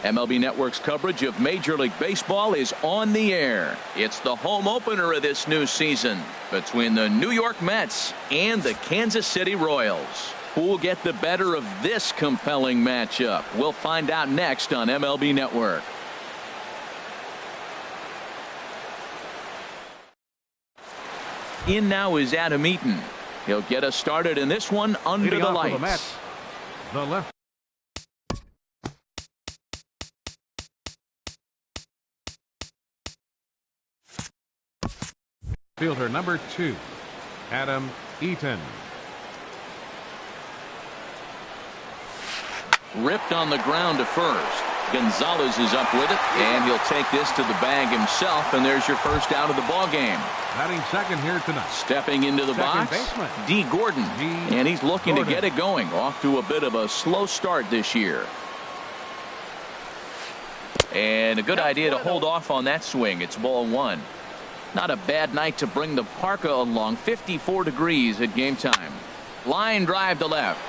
MLB Network's coverage of Major League Baseball is on the air. It's the home opener of this new season between the New York Mets and the Kansas City Royals. Who will get the better of this compelling matchup? We'll find out next on MLB Network. In now is Adam Eaton. He'll get us started in this one under the lights. The left. Fielder number 2, Adam Eaton. Ripped on the ground to first. Gonzalez is up with it, and he'll take this to the bag himself, and there's your first out of the ball game. Batting second here tonight. Stepping into the box, baseman, D. Gordon, and he's looking to get it going. Off to a bit of a slow start this year. And a good idea to hold off on that swing. It's ball 1. Not a bad night to bring the parka along. 54 degrees at game time. Line drive to left.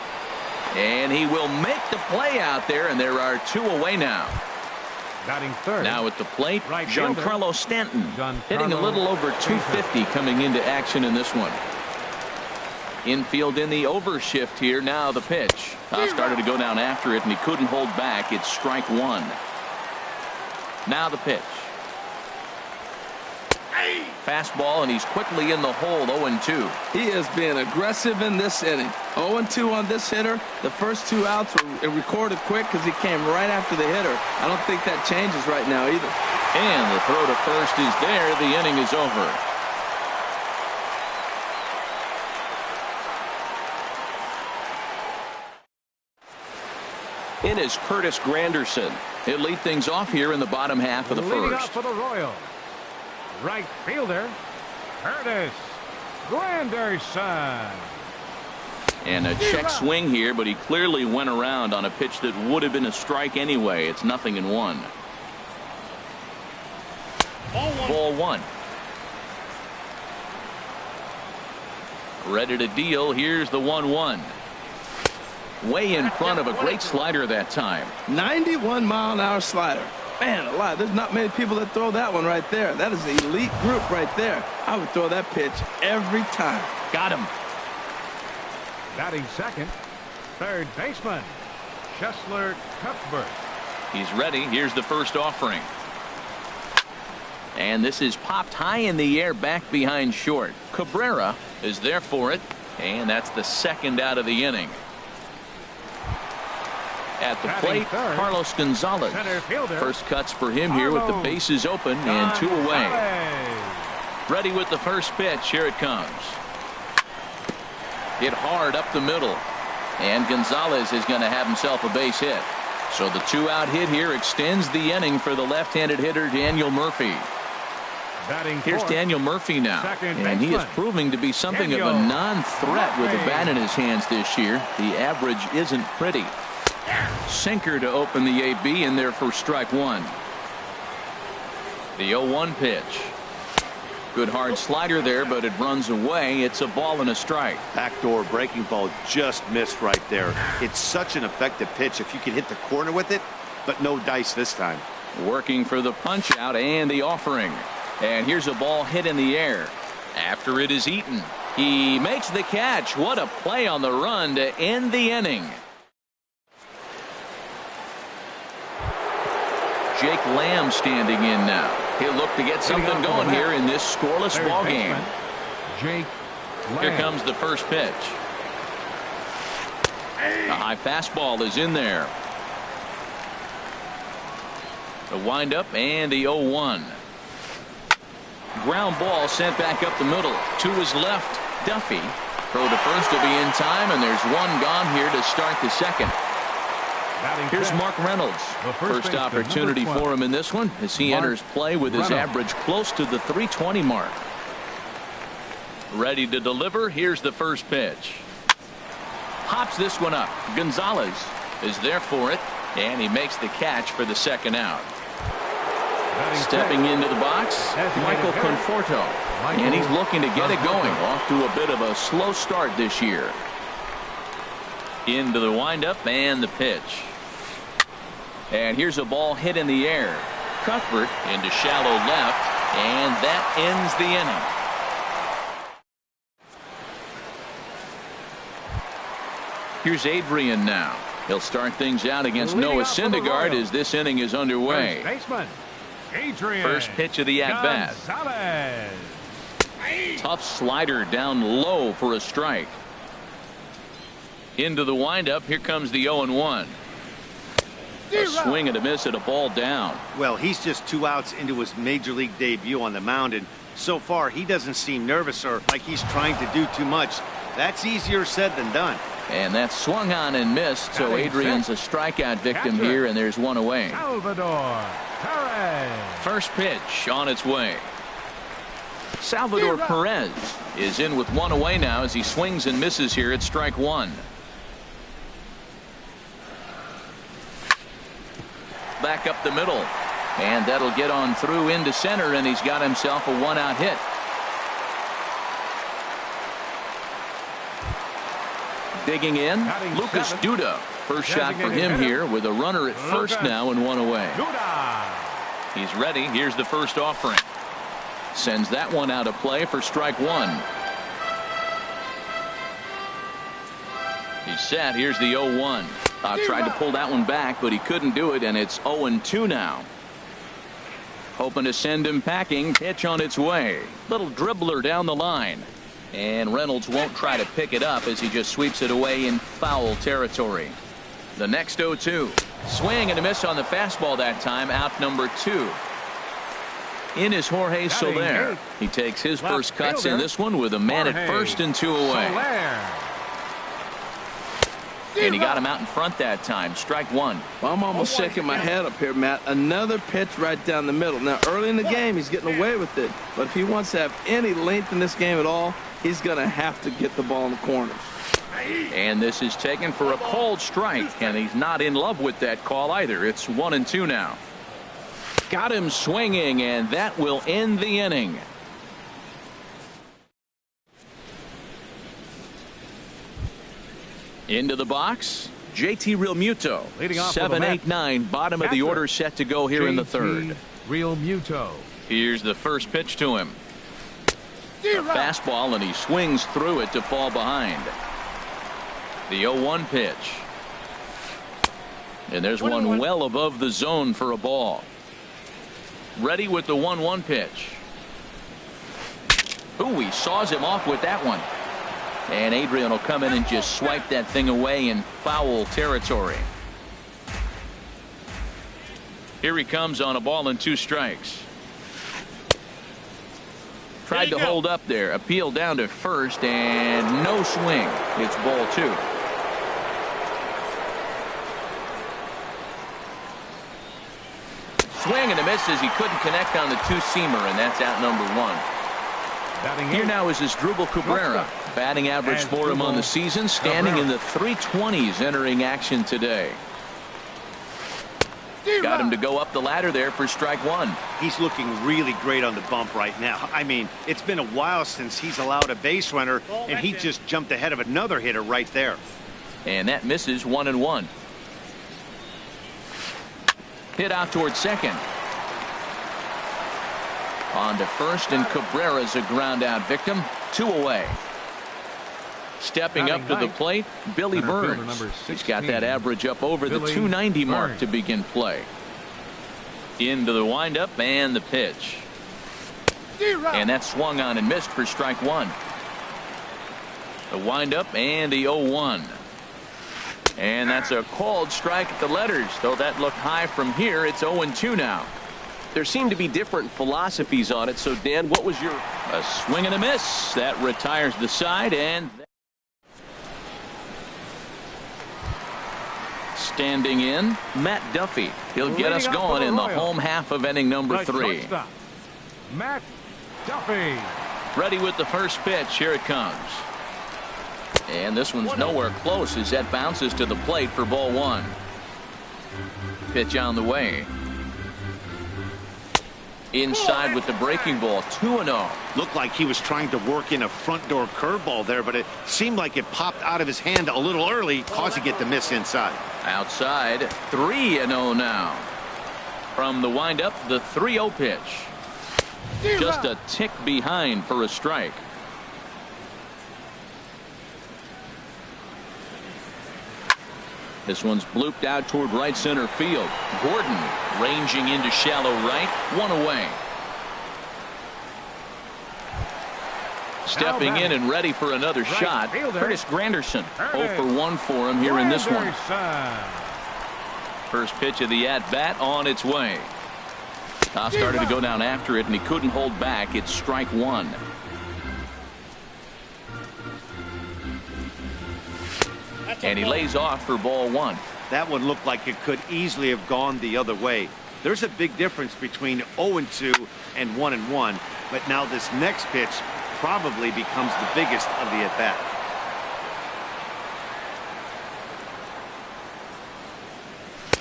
And he will make the play out there, and there are 2 away now. Batting third. Now at the plate, Giancarlo Stanton. Hitting a little over 250 coming into action in this one. Infield in the overshift here. Now the pitch. Started to go down after it, and he couldn't hold back. It's strike 1. Now the pitch. Fastball, and he's quickly in the hole. 0-2. He is being aggressive in this inning. 0-2 on this hitter. The first 2 outs were recorded quick because he came right after the hitter. I don't think that changes right now either. And the throw to first is there. The inning is over. In is Curtis Granderson. He'll lead things off here in the bottom half of the Leading first. off for the Royals, right fielder Curtis Granderson. And a check swing here, but he clearly went around on a pitch that would have been a strike anyway. It's 0-1. Ball 1. Ready to deal. Here's the 1-1. Way in front of a great slider that time. 91-mile-an-hour slider. Man alive, there's not many people that throw that one right there. That is the elite group right there. I would throw that pitch every time. Got him. Batting second, third baseman Chesler Cuthbert. He's ready. Here's the first offering. And this is popped high in the air back behind short. Cabrera is there for it, and that's the second out of the inning. At the plate, Carlos Gonzalez. First cuts for him here with the bases open and 2 away. Ready with the first pitch. Here it comes. Hit hard up the middle. And Gonzalez is going to have himself a base hit. So the 2-out hit here extends the inning for the left-handed hitter Daniel Murphy. Here's Daniel Murphy now, and he is proving to be something of a non-threat with a bat in his hands this year. The average isn't pretty. Sinker to open the AB in there for strike 1. The 0-1 pitch. Good hard slider there, but it runs away. It's a ball and a strike. Backdoor breaking ball just missed right there. It's such an effective pitch if you can hit the corner with it, but no dice this time. Working for the punch out and the offering. And here's a ball hit in the air. After it is Eaton. He makes the catch. What a play on the run to end the inning. Jake Lamb standing in now. He'll look to get something going here in this scoreless ball game. Jake Lamb. Here comes the first pitch. A high fastball is in there. The windup and the 0-1. Ground ball sent back up the middle. To his left, Duffy. Throw to first will be in time, and there's one gone here to start the second. Here's Mark Reynolds. First opportunity for him in this one as he enters play with his average close to the 320 mark. Ready to deliver. Here's the first pitch. Hops this one up. Gonzalez is there for it, and he makes the catch for the second out. Stepping into the box, Michael Conforto, and he's looking to get it going. Off to a bit of a slow start this year. Into the windup and the pitch. And here's a ball hit in the air. Cuthbert into shallow left, and that ends the inning. Here's Adrian now. He'll start things out against Noah Syndergaard as this inning is underway. First baseman, Adrian First pitch of the at-bat. Tough slider down low for a strike. Into the windup. Here comes the 0-1. A swing and a miss at a ball down. Well, he's just 2 outs into his major league debut on the mound, and so far he doesn't seem nervous or like he's trying to do too much. That's easier said than done. And that's swung on and missed, so Adrian's a strikeout victim here, and there's one away. Salvador Perez. First pitch on its way. Salvador Perez is in with one away now as he swings and misses here at strike one. Back up the middle, and that'll get on through into center, and he's got himself a 1-out hit. Digging in, Lucas Duda. First shot for him here with a runner at first now and one away. He's ready. Here's the first offering. Sends that one out of play for strike one. He's set. Here's the 0-1. Tried to pull that one back, but he couldn't do it, and it's 0-2 now. Hoping to send him packing. Pitch on its way. Little dribbler down the line. And Reynolds won't try to pick it up as he just sweeps it away in foul territory. The next 0-2. Swing and a miss on the fastball that time. Out number 2. In is Jorge Soler. He takes his first cuts in this one with a man at first and 2 away. And he got him out in front that time. Strike one. Well, I'm almost shaking my head up here, Matt. Another pitch right down the middle. Now, early in the game, he's getting away with it. But if he wants to have any length in this game at all, he's going to have to get the ball in the corners. And this is taken for a called strike, and he's not in love with that call either. It's 1-2 now. Got him swinging, and that will end the inning. Into the box, JT Realmuto. 7-8-9, bottom of the order set to go here in the third. Realmuto. Here's the first pitch to him. A fastball, and he swings through it to fall behind. The 0-1 pitch. And there's one well above the zone for a ball. Ready with the 1-1 pitch. Ooh, he saws him off with that one. And Adrian will come in and just swipe that thing away in foul territory. Here he comes on a ball and 2 strikes. Tried to hold up there. Appeal down to first, and no swing. It's ball 2. Swing and a miss as he couldn't connect on the 2-seamer, and that's out number 1. Here now is Asdrubal Cabrera. Batting average for him on the season, standing in the 320s entering action today. Got him to go up the ladder there for strike one. He's looking really great on the bump right now. I mean, it's been a while since he's allowed a base runner, and he just jumped ahead of another hitter right there. And that misses 1-1. Hit out towards second. On to first, and Cabrera's a ground out victim. 2 away. Stepping up to the plate, Billy Burns. He's got that average up over the 290 mark to begin play. Into the windup and the pitch. And that swung on and missed for strike one. The windup and the 0-1. And that's a called strike at the letters, though that looked high from here. It's 0-2 now. There seem to be different philosophies on it. So, Dan, what was your... A swing and a miss. That retires the side, and... Standing in, Matt Duffy. He'll get us going in the home half of inning number 3. Matt Duffy. Ready with the first pitch. Here it comes. And this one's nowhere close as that bounces to the plate for ball 1. Pitch on the way. Inside with the breaking ball, 2-0. Looked like he was trying to work in a front door curveball there, but it seemed like it popped out of his hand a little early, causing it to miss inside. Outside, 3-0 now. From the windup, the 3-0 pitch. Just a tick behind for a strike. This one's blooped out toward right center field. Gordon ranging into shallow right, 1 away. Stepping in and ready for another shot, Curtis Granderson. 0 for 1 for him here in this one. First pitch of the at-bat on its way. Started to go down after it, and he couldn't hold back. It's strike 1. And he lays off for ball 1. That one looked like it could easily have gone the other way. There's a big difference between 0-2 and 1-1, but now this next pitch probably becomes the biggest of the at-bat.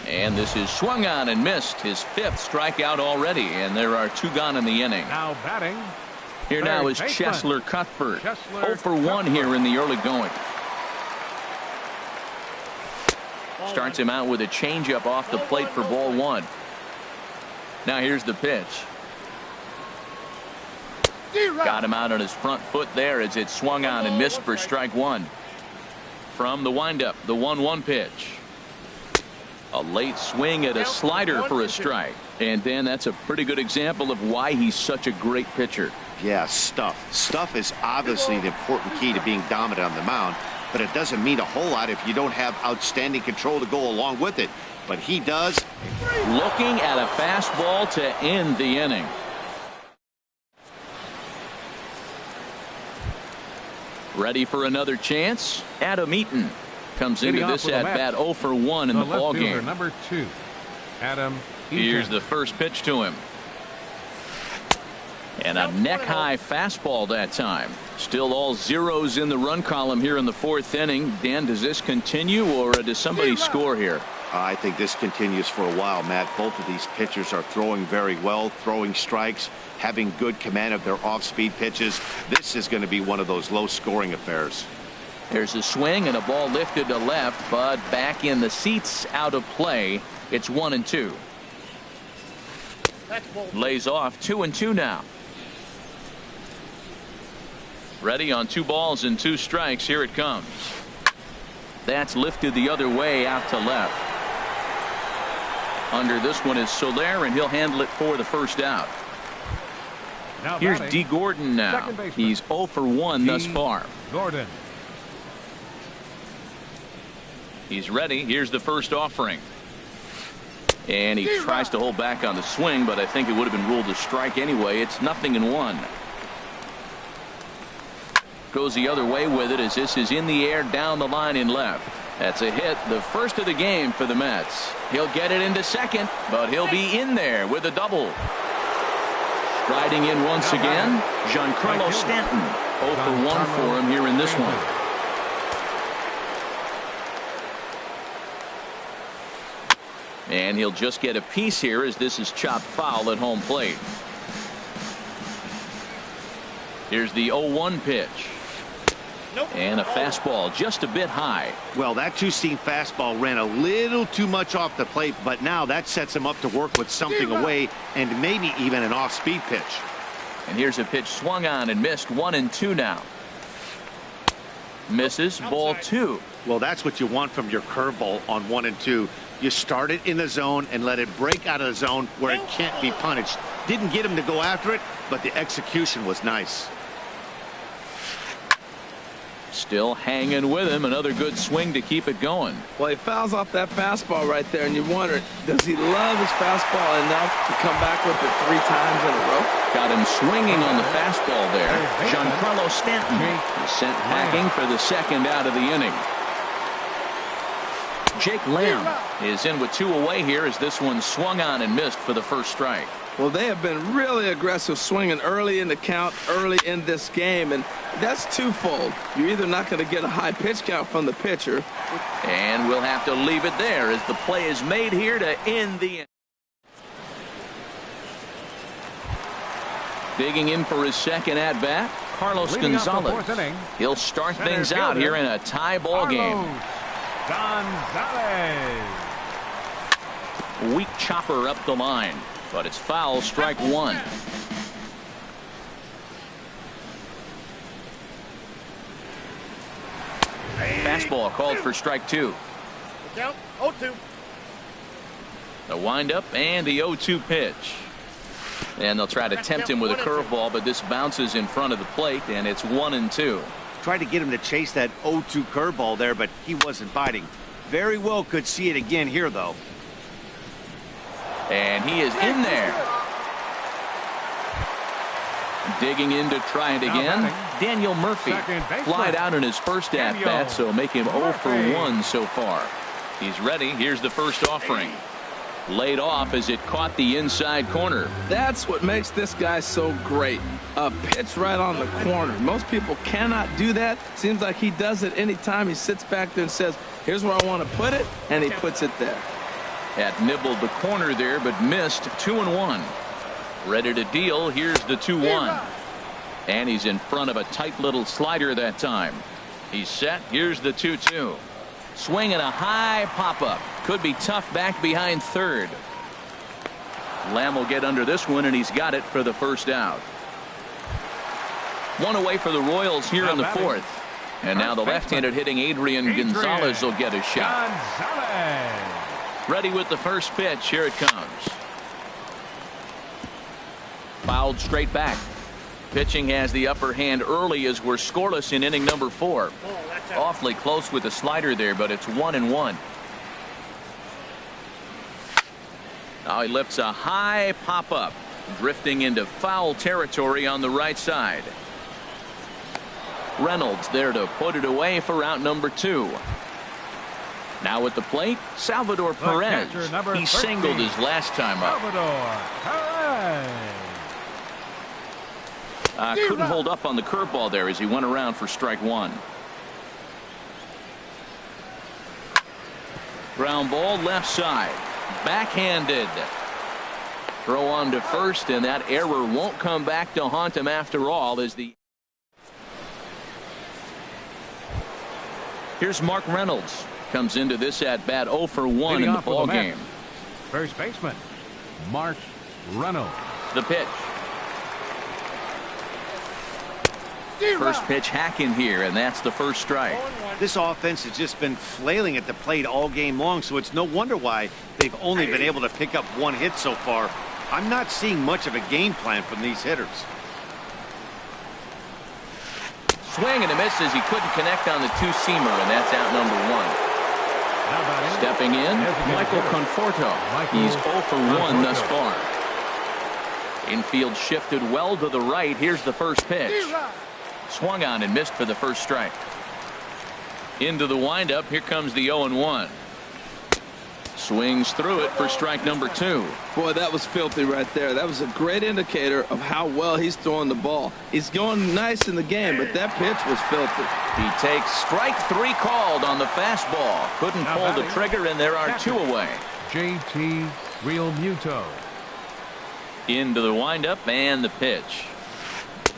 And this is swung on and missed. His 5th strikeout already, and there are 2 gone in the inning. Now batting. Here now is Cheslor Cuthbert. 0 for 1 here in the early going. Starts him out with a changeup off the plate for ball 1. Now here's the pitch. Got him out on his front foot there as it swung on and missed for strike 1. From the windup, the 1-1 pitch. A late swing at a slider for a strike. And Dan, that's a pretty good example of why he's such a great pitcher. Yeah, stuff. Stuff is obviously the important key to being dominant on the mound, but it doesn't mean a whole lot if you don't have outstanding control to go along with it. But he does. Looking at a fastball to end the inning. Ready for another chance? Adam Eaton comes into this at-bat 0 for 1 in the ball game. Number 2, Adam Eaton. Here's the first pitch to him. And a neck-high fastball that time. Still all zeros in the run column here in the 4th inning. Dan, does this continue, or does somebody score here? I think this continues for a while, Matt. Both of these pitchers are throwing very well, throwing strikes, having good command of their off-speed pitches. This is going to be one of those low-scoring affairs. There's a swing and a ball lifted to left, but back in the seats, out of play. It's 1-2. Lays off 2-2 now. Ready on 2 balls and 2 strikes. Here it comes. That's lifted the other way out to left. Under this one is Soler, and he'll handle it for the first out. Here's D. Gordon now. He's 0 for 1 thus far. Gordon. He's ready. Here's the first offering. And he tries to hold back on the swing, but I think it would have been ruled a strike anyway. It's 0-1. Goes the other way with it as this is in the air down the line in left. That's a hit, the first of the game for the Mets. He'll get it into second, but he'll be in there with a double. Striding in once again, Giancarlo Stanton. 0 for 1 for him here in this one. And he'll just get a piece here as this is chopped foul at home plate. Here's the 0-1 pitch. And a fastball just a bit high. Well, that two-seam fastball ran a little too much off the plate, but now that sets him up to work with something away and maybe even an off-speed pitch. And here's a pitch swung on and missed. 1-2 now. Misses, ball 2. Well, that's what you want from your curveball on 1-2. You start it in the zone and let it break out of the zone where it can't be punished. Didn't get him to go after it, but the execution was nice. Still hanging with him. Another good swing to keep it going. Well, he fouls off that fastball right there, and you wonder, does he love his fastball enough to come back with it 3 times in a row? Got him swinging on the fastball there. Giancarlo Stanton is sent packing for the second out of the inning. Jake Lamb is in with 2 away here as this one swung on and missed for the first strike. Well, they have been really aggressive swinging early in the count, early in this game, and that's twofold. You're either not going to get a high pitch count from the pitcher. And we'll have to leave it there as the play is made here to end the inning. Digging in for his second at-bat, Carlos Gonzalez. He'll start things out here in a tie ball game. Gonzalez. Weak chopper up the line, but it's foul, strike one. Fastball called for strike two. Count 0-2. The windup and the 0-2 pitch. And they'll try to tempt him with a curveball, but this bounces in front of the plate, and it's 1-2. Tried to get him to chase that 0-2 curveball there, but he wasn't biting. Very well could see it again here, though. And he is in there. Digging in to try it again. Daniel Murphy flied out in his first at-bat, so make him 0 for 1 so far. He's ready. Here's the first offering. Laid off as it caught the inside corner. That's what makes this guy so great. A pitch right on the corner. Most people cannot do that. Seems like he does it anytime he sits back there and says, here's where I want to put it, and he puts it there. Had nibbled the corner there, but missed. 2-1. Ready to deal. Here's the 2-1. And he's in front of a tight little slider that time. He's set. Here's the 2-2. Swing and a high pop-up. Could be tough back behind third. Lamb will get under this one, and he's got it for the first out. One away for the Royals here in the fourth. And now the left-handed hitting Adrian Gonzalez will get a shot. Ready with the first pitch. Here it comes. Fouled straight back. Pitching has the upper hand early as we're scoreless in inning number 4. Awfully close with the slider there, but it's 1-1. Now he lifts a high pop-up, drifting into foul territory on the right side. Reynolds there to put it away for out number 2. Now at the plate, Salvador Perez. He singled his last time up. Couldn't hold up on the curveball there as he went around for strike one. Ground ball left side. Backhanded. Throw on to first, and that error won't come back to haunt him after all. As the Here's Mark Reynolds. Comes into this at bat 0 for 1 in the ball game. First baseman Mark Reynolds. The pitch. First pitch hack in here, and that's the first strike. This offense has just been flailing at the plate all game long, so it's no wonder why they've only been able to pick up 1 hit so far. I'm not seeing much of a game plan from these hitters. Swing and a miss as he couldn't connect on the two-seamer, and that's out number 1. Stepping in, Michael Conforto. He's 0 for 1 thus far. Infield shifted well to the right. Here's the first pitch. Swung on and missed for the first strike. Into the windup. Here comes the 0-1. Swings through it for strike number 2. Boy, that was filthy right there. That was a great indicator of how well he's throwing the ball. He's going nice in the game, but that pitch was filthy. He takes strike 3 called on the fastball. Couldn't pull the trigger, and there are 2 away. JT Realmuto. Into the windup and the pitch.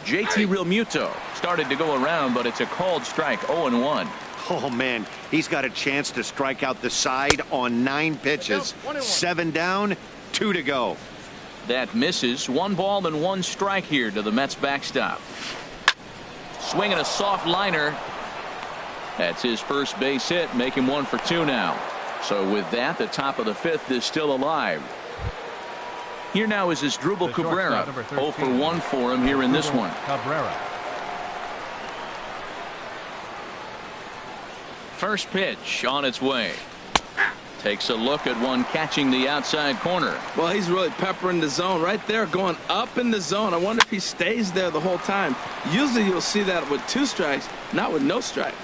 JT Realmuto started to go around, but it's a called strike. 0-1. Oh, man, he's got a chance to strike out the side on 9 pitches. 7 down, 2 to go. That misses. 1 ball and 1 strike here to the Mets backstop. Swinging a soft liner. That's his first base hit. Make him 1 for 2 now. So with that, the top of the 5th is still alive. Here now is Asdrubal Cabrera. 0 for 1 for him here in this one. Cabrera. First pitch on its way. Takes a look at one catching the outside corner. Well, he's really peppering the zone right there, going up in the zone. I wonder if he stays there the whole time. Usually you'll see that with 2 strikes, not with no strikes.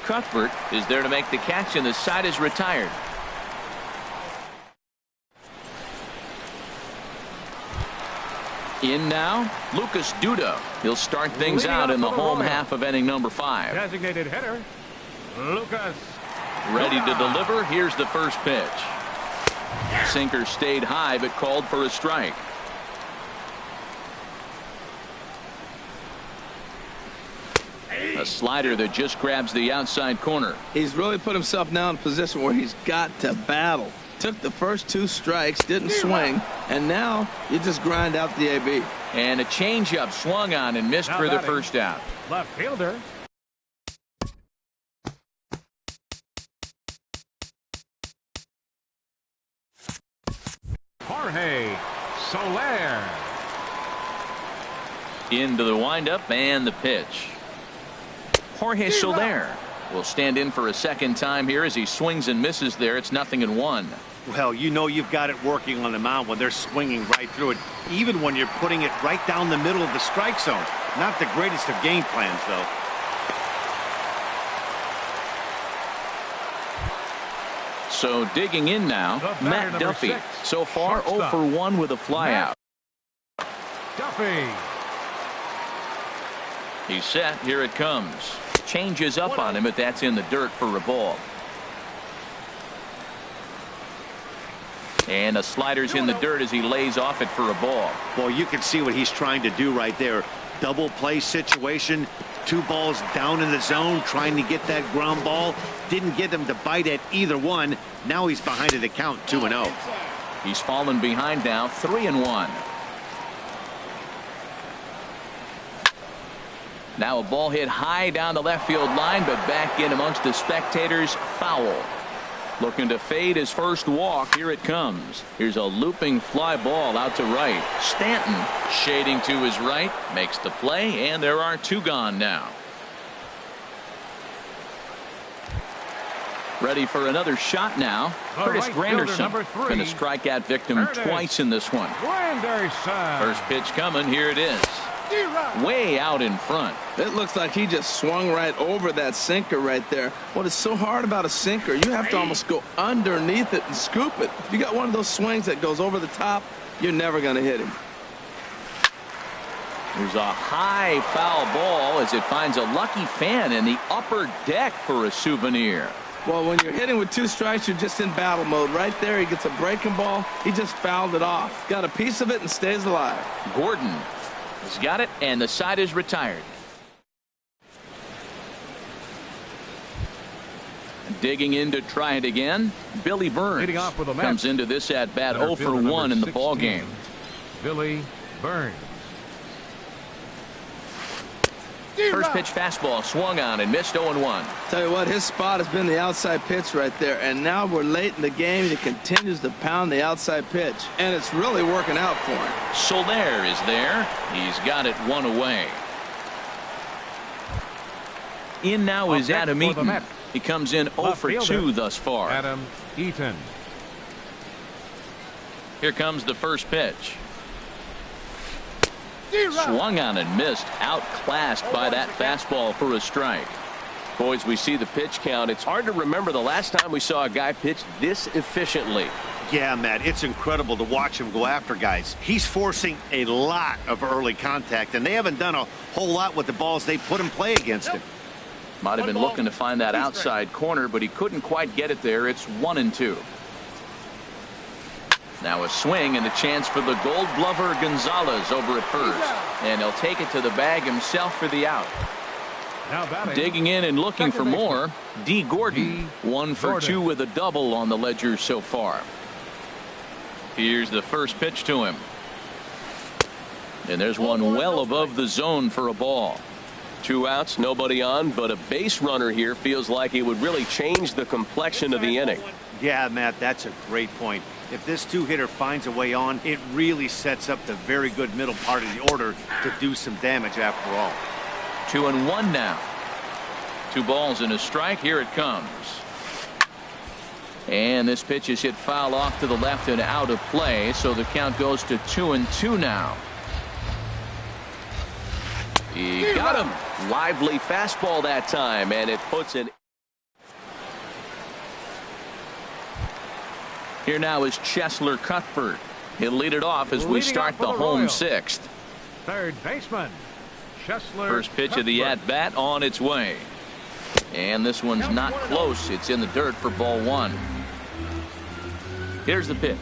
Cuthbert is there to make the catch, and the side is retired. In now, Lucas Duda. He'll start things out in the home half of inning number 5. Designated hitter Lucas. Ready to deliver. Here's the first pitch. Sinker stayed high, but called for a strike. A slider that just grabs the outside corner. He's really put himself now in a position where he's got to battle. Took the first 2 strikes, didn't swing, and now you just grind out the AB. And a changeup swung on and missed for the first out. Left fielder. Jorge Soler. Into the windup and the pitch. Jorge Soler will stand in for a second time here as he swings and misses there. It's 0-1. Well, you know you've got it working on the mound when they're swinging right through it, even when you're putting it right down the middle of the strike zone. Not the greatest of game plans, though. So digging in now, Matt Duffy. So far 0 for 1 with a flyout. Duffy. He's set. Here it comes. Changes up on him, but that's in the dirt for a ball. And the slider's in the dirt as he lays off it for a ball. Well, you can see what he's trying to do right there. Double play situation. 2 balls down in the zone, trying to get that ground ball. Didn't get him to bite at either one. Now he's behind at the count, 2-0. He's fallen behind now, 3-1. Now a ball hit high down the left field line, but back in amongst the spectators. Foul. Looking to fade his first walk. Here it comes. Here's a looping fly ball out to right. Stanton shading to his right, makes the play, and there are 2 gone now. Ready for another shot now. Curtis Granderson going to strike out victim twice in this one. First pitch coming. Here it is. Way out in front. It looks like he just swung right over that sinker right there. What is so hard about a sinker, you have to almost go underneath it and scoop it. If you got one of those swings that goes over the top, you're never going to hit him. There's a high foul ball as it finds a lucky fan in the upper deck for a souvenir. Well, when you're hitting with 2 strikes, you're just in battle mode. Right there, he gets a breaking ball. He just fouled it off. Got a piece of it and stays alive. Gordon has got it, and the side is retired. Digging in to try it again. Billy Burns comes into this at bat 0 for 1 in the ball game. Billy Burns. First pitch fastball swung on and missed 0-1. Tell you what, his spot has been the outside pitch right there, and now we're late in the game and he continues to pound the outside pitch, and it's really working out for him. Soler is there. He's got it 1 away. In now is Adam Eaton. He comes in 0 for 2 thus far. Adam Eaton. Here comes the first pitch. Swung on and missed. Outclassed by that fastball for a strike. Boys, we see the pitch count. It's hard to remember the last time we saw a guy pitch this efficiently. Yeah, Matt, it's incredible to watch him go after guys. He's forcing a lot of early contact, and they haven't done a whole lot with the balls they put in play against him. Might have been looking to find that outside corner, but he couldn't quite get it there. It's 1-2. Now a swing and a chance for the Gold Glover Gonzalez over at first. And he'll take it to the bag himself for the out. Digging in and looking for more, D. Gordon. 1 for 2 with a double on the ledger so far. Here's the first pitch to him. And there's one well above the zone for a ball. 2 outs, nobody on, but a base runner here feels like it would really change the complexion of the inning. Yeah, Matt, that's a great point. If this 2-hitter finds a way on, it really sets up the very good middle part of the order to do some damage after all. 2-1 now. 2 balls and a strike. Here it comes. And this pitch is hit foul off to the left and out of play, so the count goes to 2-2 now. He got him. Lively fastball that time, and it puts an... Here now is Cheslor Cuthbert. He'll lead it off as we start the home 6th. Third baseman, Cheslor. First pitch of the at-bat on its way. And this one's not close. It's in the dirt for ball 1. Here's the pitch.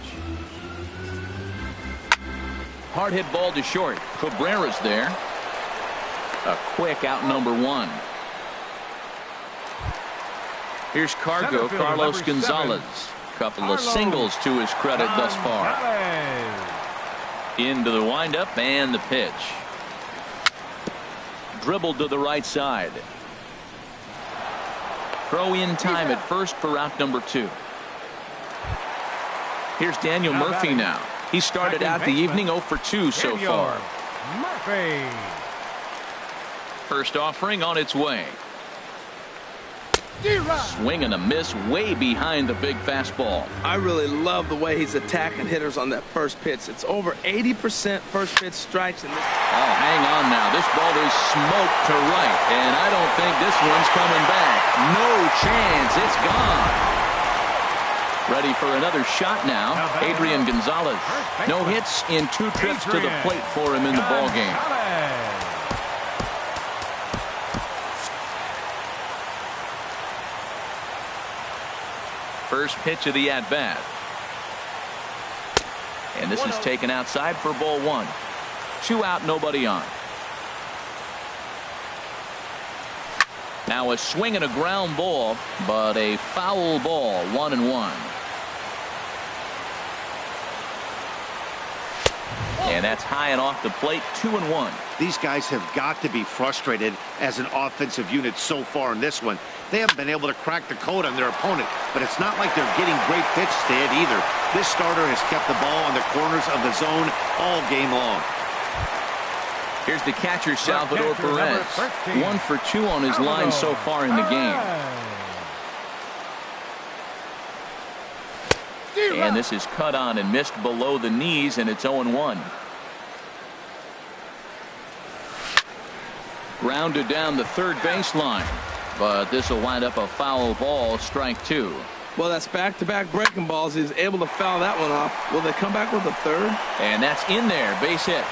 Hard hit ball to short. Cabrera's there. A quick out number 1. Here's Cargo, Carlos Gonzalez. Couple of singles to his credit thus far. Into the windup and the pitch. Dribbled to the right side. Throw in time at first for out number 2. Here's Daniel Murphy now. He started out the evening 0 for 2 so far. Murphy. First offering on its way. Swing and a miss way behind the big fastball. I really love the way he's attacking hitters on that first pitch. It's over 80% first pitch strikes in this. Oh, hang on now. This ball is smoked to right, and I don't think this one's coming back. No chance. It's gone. Ready for another shot now. Adrian Gonzalez. No hits in 2 trips to the plate for him in the ballgame. First pitch of the at-bat. And this is taken outside for ball 1. 2 out, nobody on. Now a swing and a ground ball, but a foul ball, 1-1. And that's high and off the plate, 2-1. These guys have got to be frustrated as an offensive unit so far in this one. They haven't been able to crack the code on their opponent, but it's not like they're getting great pitches to hit either. This starter has kept the ball on the corners of the zone all game long. Here's the catcher, Salvador Perez. 1 for 2 on his line so far in the game. And this is cut on and missed below the knees, and it's 0-1. Grounded down the third baseline, but this will wind up a foul ball, strike 2. Well, that's back-to-back breaking balls. He's able to foul that one off. Will they come back with a third? And that's in there, base hit.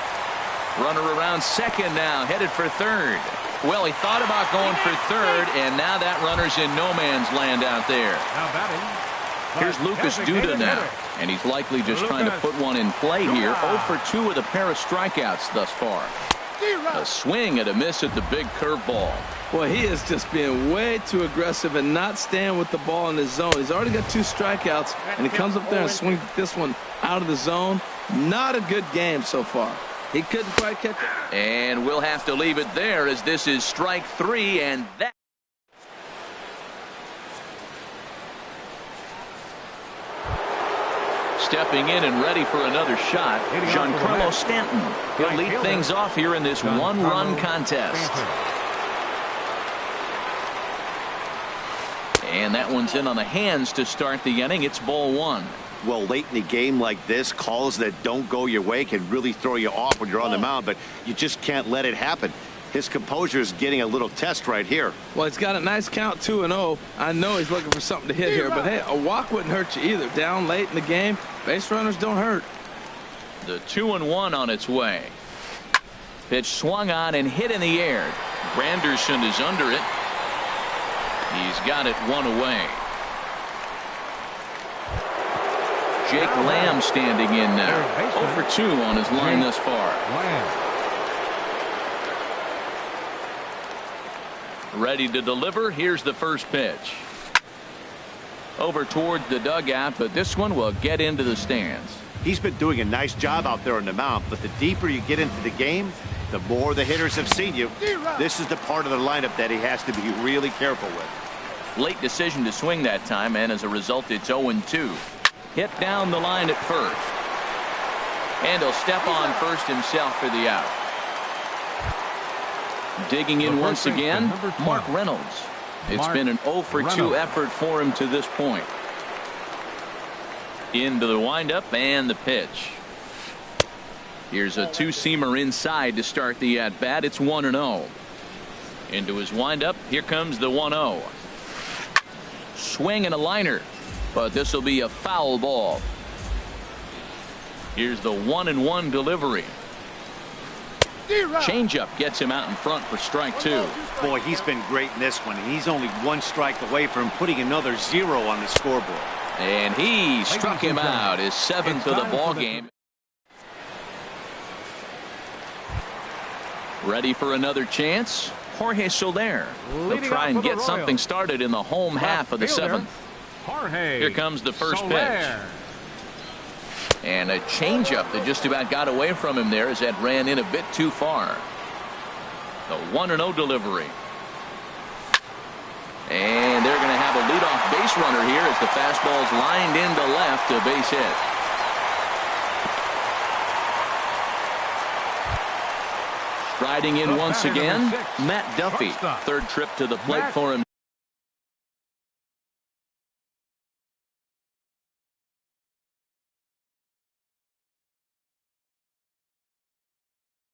Runner around second now, headed for third. Well, he thought about going for third, and now that runner's in no man's land out there. Now batting. Here's Lucas Duda now, and he's likely just trying to put one in play here. 0 for 2 with a pair of strikeouts thus far. A swing and a miss at the big curveball. Well, he is just being way too aggressive and not staying with the ball in his zone. He's already got 2 strikeouts, and he comes up there and swings this one out of the zone. Not a good game so far. He couldn't quite catch it. And we'll have to leave it there as this is strike 3, and that. Stepping in and ready for another shot, Giancarlo Stanton. He'll lead things off here in this 1-run contest. And that one's in on the hands to start the inning. It's ball 1. Well, late in the game like this, calls that don't go your way can really throw you off when you're on the mound, but you just can't let it happen. His composure is getting a little test right here. Well, he's got a nice count, 2-0. I know he's looking for something to hit here, but hey, a walk wouldn't hurt you either. Down late in the game, base runners don't hurt. The 2-1 on its way. Pitch swung on and hit in the air. Granderson is under it. He's got it 1 away. Jake Lamb standing in now. 0 for 2 on his line thus far. Ready to deliver. Here's the first pitch. Over towards the dugout, but this one will get into the stands. He's been doing a nice job out there on the mound, but the deeper you get into the game, the more the hitters have seen you. This is the part of the lineup that he has to be really careful with. Late decision to swing that time, and as a result, it's 0-2. Hit down the line at first. And he'll step on first himself for the out. Digging in once again, Mark Reynolds. It's been an 0 for 2 effort for him to this point. Into the windup and the pitch. Here's a 2-seamer inside to start the at-bat. It's 1-0. Into his windup. Here comes the 1-0. Swing and a liner, but this will be a foul ball. Here's the 1-1 delivery. Changeup gets him out in front for strike 2. Boy, he's been great in this one. He's only 1 strike away from putting another 0 on the scoreboard. And he struck him out, his 7th of the ball game. Ready for another chance. Jorge Soler. They'll Leading try off and for the get something Royals. started in the home half of the Fielder, seventh. Jorge Here comes the first Soler. pitch. And a changeup that just about got away from him there as that ran in a bit too far. The 1-0 delivery. And they're going to have a leadoff base runner here as the fastball's lined into left, a base hit. Striding in once again, Matt Duffy. Third trip to the plate for him.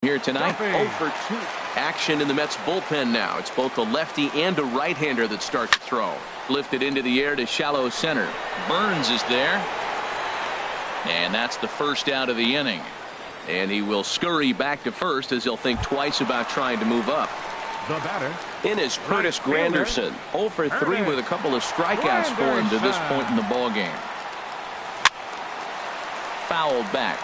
Here tonight, 0 for 2. Action in the Mets bullpen now. It's both a lefty and a right-hander that start to throw. Lifted into the air to shallow center. Burns is there. And that's the first out of the inning. And he will scurry back to first as he'll think twice about trying to move up. The batter. In is Curtis Granderson. 0 for 3 with a couple of strikeouts for him to this point in the ballgame. Fouled back.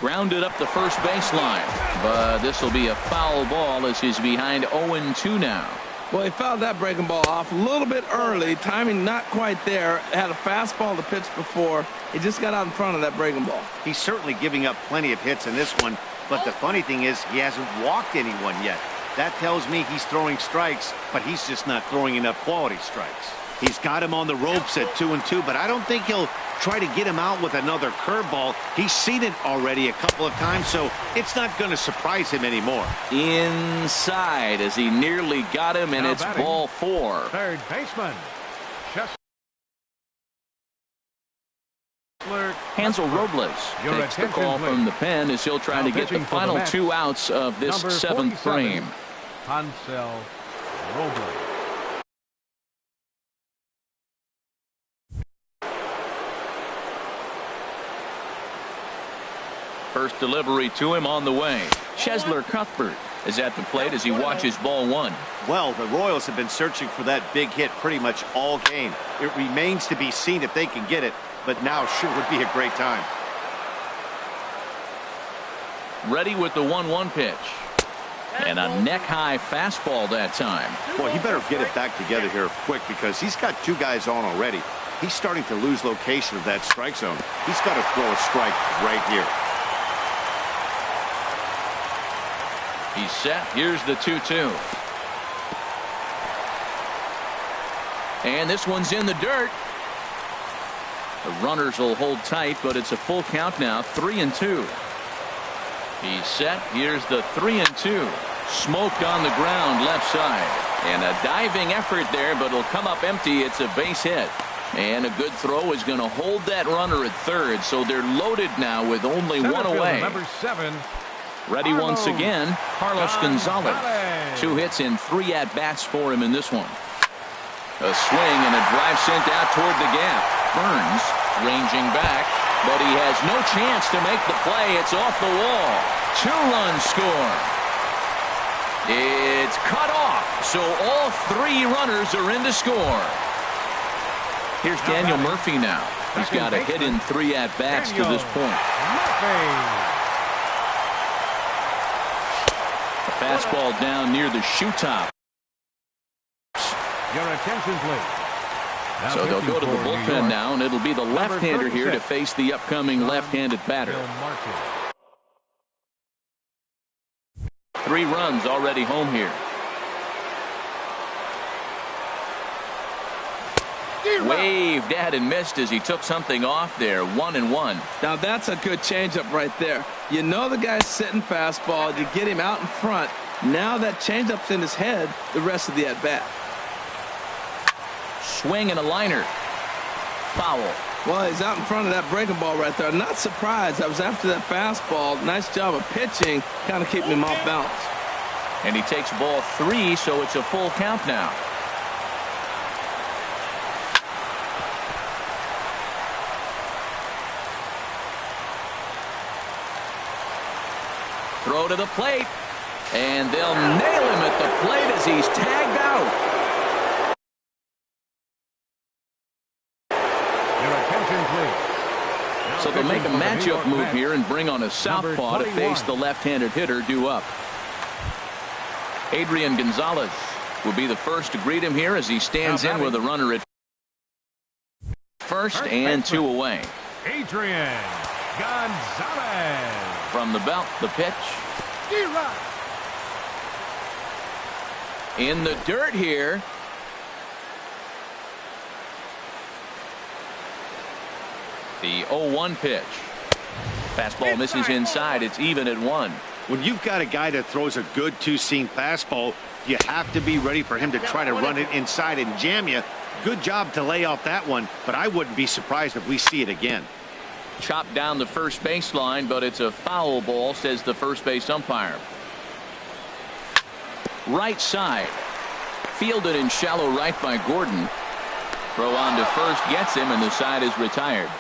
Grounded up the first baseline. But this will be a foul ball as he's behind 0-2 now. Well, he fouled that breaking ball off a little bit early. Timing not quite there. Had a fastball to pitch before. He just got out in front of that breaking ball. He's certainly giving up plenty of hits in this one, but the funny thing is he hasn't walked anyone yet. That tells me he's throwing strikes, but he's just not throwing enough quality strikes. He's got him on the ropes at 2-2, but I don't think he'll try to get him out with another curveball. He's seen it already a couple of times, so it's not going to surprise him anymore. Inside as he nearly got him, and Now it's batting, ball 4. Third baseman. Hansel Robles Your takes the attention, call please. from the pen as he'll try Now to get the pitching for the final Mets, 2 outs of this number 7th 47, frame. Hansel Robles. First delivery to him on the way. Chesler Cuthbert is at the plate as he watches ball 1. Well, the Royals have been searching for that big hit pretty much all game. It remains to be seen if they can get it, but now sure would be a great time. Ready with the 1-1 pitch. And a neck-high fastball that time. Boy, he better get it back together here quick because he's got 2 guys on already. He's starting to lose location of that strike zone. He's got to throw a strike right here. He's set. Here's the 2-2. And this one's in the dirt. The runners will hold tight, but it's a full count now. 3-2. He's set. Here's the 3-2. Smoked on the ground left side. And a diving effort there, but it'll come up empty. It's a base hit. And a good throw is going to hold that runner at third. So they're loaded now with only one away. Number 7. Ready once again, Carlos Gonzalez. 2 hits and 3 at-bats for him in this one. A swing and a drive sent out toward the gap. Burns ranging back, but he has no chance to make the play. It's off the wall. 2-run score. It's cut off, so all 3 runners are in to score. Here's Daniel Murphy now. He's got a hit in 3 at-bats to this point. A fastball down near the shoe top. Your attention, please. Now So they'll go to the pitching for New bullpen York, now, and it'll be the left-hander here to 36. face the upcoming left-handed batter. Bill Martin. 3 runs already home here. Waved at and missed as he took something off there. 1-1. Now that's a good changeup right there. You know the guy's sitting fastball. You get him out in front. Now that changeup's in his head the rest of the at-bat. Swing and a liner. Foul. Well, he's out in front of that breaking ball right there. Not surprised. I was after that fastball. Nice job of pitching. Kind of keeping him off balance. And he takes ball 3, so it's a full count now. Throw to the plate. And they'll nail him at the plate as he's tagged out. Your attention, please. So they'll make a matchup move here and bring on a southpaw to face the left-handed hitter due up. Adrian Gonzalez will be the first to greet him here as he stands in with a runner at first and 2 away. Adrian Gonzalez. From the belt, the pitch. In the dirt here. The 0-1 pitch. Fastball misses inside. It's even at 1. When you've got a guy that throws a good two-seam fastball, you have to be ready for him to try to run it inside and jam you. Good job to lay off that one, but I wouldn't be surprised if we see it again. Chopped down the first baseline, but it's a foul ball, says the first base umpire. Right side. Fielded in shallow right by Gordon. Throw on to first gets him, and the side is retired.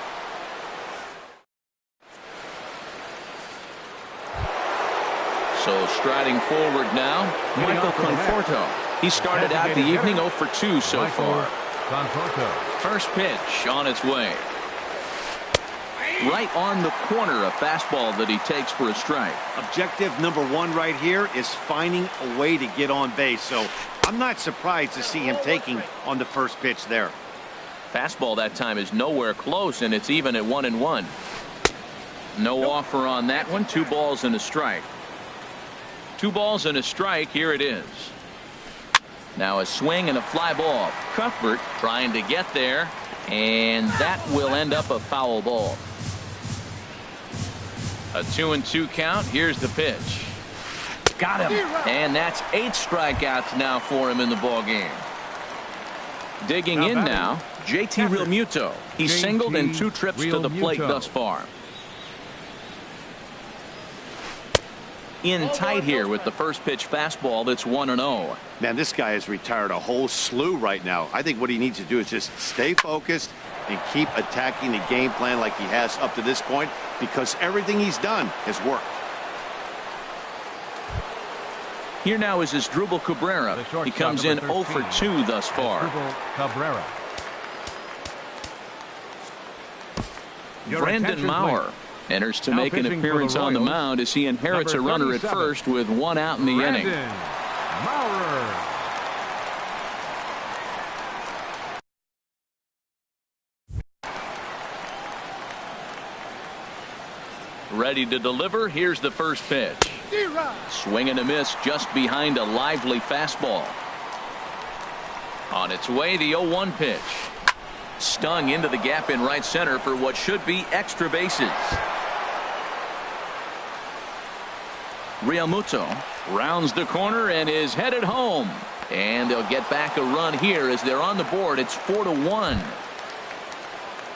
So striding forward now, Michael Conforto. He started out the evening 0 for 2 so far. First pitch on its way. Right on the corner, a fastball that he takes for a strike. Objective number 1 right here is finding a way to get on base. So I'm not surprised to see him taking on the first pitch there. Fastball that time is nowhere close, and it's even at 1-1. No offer on that one. 2 balls and a strike. 2 balls and a strike. Here it is. Now a swing and a fly ball. Cuthbert trying to get there, and that will end up a foul ball. A 2-2 count. Here's the pitch. Got him. And that's 8 strikeouts now for him in the ball game. Digging in now, JT Realmuto. He's singled in 2 trips to the plate thus far. In tight here with the first pitch fastball that's 1-0. Man, this guy has retired a whole slew right now. I think what he needs to do is just stay focused and keep attacking the game plan like he has up to this point, because everything he's done has worked. Here now is Asdrubal Cabrera. He comes in 0 for 2 thus far. Cabrera. Brandon Maurer enters to make an appearance on the mound as he inherits a runner at first with 1 out in the inning. Maurer. Ready to deliver. Here's the first pitch. Swing and a miss just behind a lively fastball. On its way, the 0-1 pitch. Stung into the gap in right center for what should be extra bases. Realmuto rounds the corner and is headed home. And they'll get back a run here as they're on the board. It's 4-1.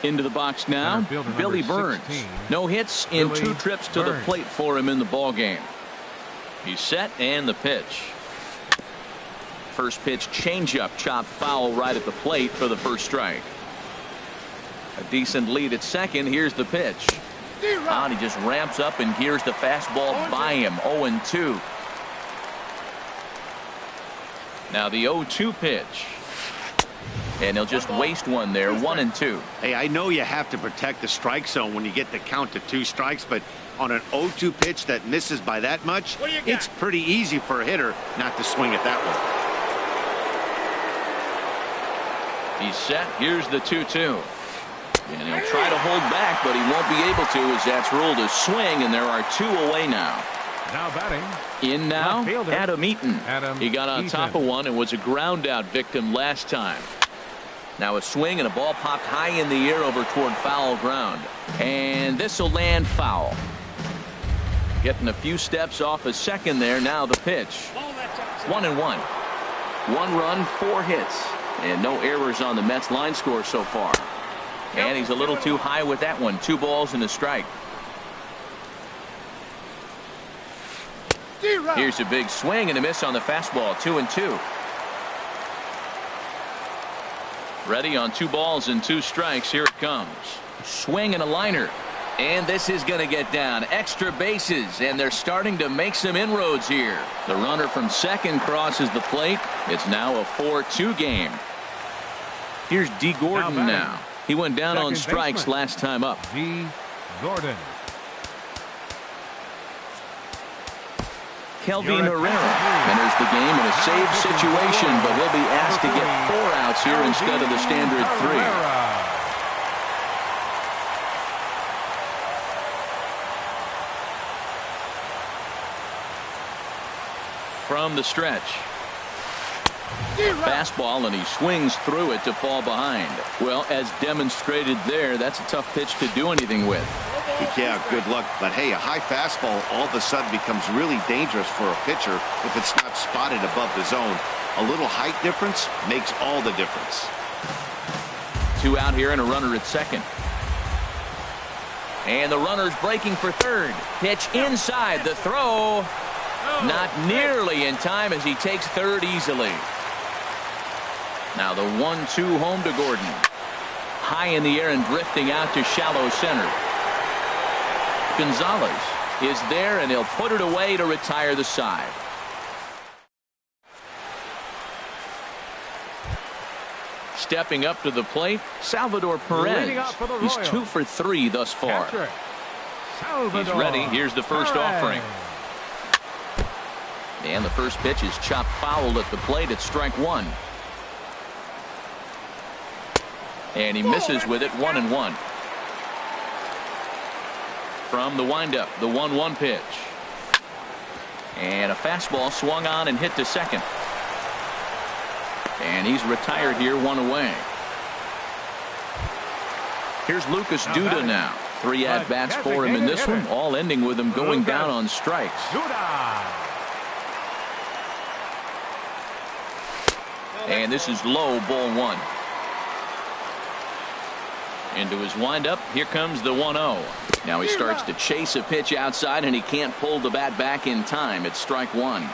Into the box now, Billy Burns. No hits in 2 trips to the plate for him in the ball game. He's set, and the pitch. First pitch changeup, chopped foul right at the plate for the first strike. A decent lead at second. Here's the pitch. And he just ramps up and gears the fastball by him. 0-2. Now the 0-2 pitch. And he'll just waste one there. 1-2. Hey, I know you have to protect the strike zone when you get the count to 2 strikes, but on an 0-2 pitch that misses by that much, it's pretty easy for a hitter not to swing at that one. He's set. Here's the 2-2. And he'll try to hold back, but he won't be able to as that's ruled a swing, and there are 2 away now. Now batting. In now, Adam Eaton. He got on top of one and was a ground out victim last time. Now a swing and a ball popped high in the air over toward foul ground. And this will land foul. Getting a few steps off a second there. Now the pitch. 1-1. 1 run, 4 hits. And no errors on the Mets line score so far. And he's a little too high with that one. 2 balls and a strike. Here's a big swing and a miss on the fastball. 2-2. Ready on 2 balls and 2 strikes. Here it comes. Swing and a liner. And this is going to get down. Extra bases, and they're starting to make some inroads here. The runner from second crosses the plate. It's now a 4-2 game. Here's D. Gordon now. He went down on strikes last time up. D. Gordon. Kelvin Herrera enters the game in a save situation, but he'll be asked to get 4 outs here instead of the standard 3. From the stretch. Fastball, and he swings through it to fall behind. Well, as demonstrated there, that's a tough pitch to do anything with. Yeah, good luck. But hey, a high fastball all of a sudden becomes really dangerous for a pitcher if it's not spotted above the zone. A little height difference makes all the difference. 2 out here and a runner at second. And the runner's breaking for third. Pitch inside. The throw not nearly in time as he takes third easily. Now the 1-2 home to Gordon. High in the air and drifting out to shallow center. Gonzalez is there, and he'll put it away to retire the side. Stepping up to the plate, Salvador Perez. He's 2 for 3 thus far. He's ready. Here's the first offering. And the first pitch is chopped foul at the plate at strike 1. And he misses with it, 1-1. From the windup, the 1-1 pitch. And a fastball swung on and hit to second. And he's retired here, 1 away. Here's Lucas Duda now. 3 at-bats for him in this one, all ending with him going down on strikes. And this is low, ball 1. Into his windup. Here comes the 1-0. Now he starts to chase a pitch outside, and he can't pull the bat back in time. It's strike 1.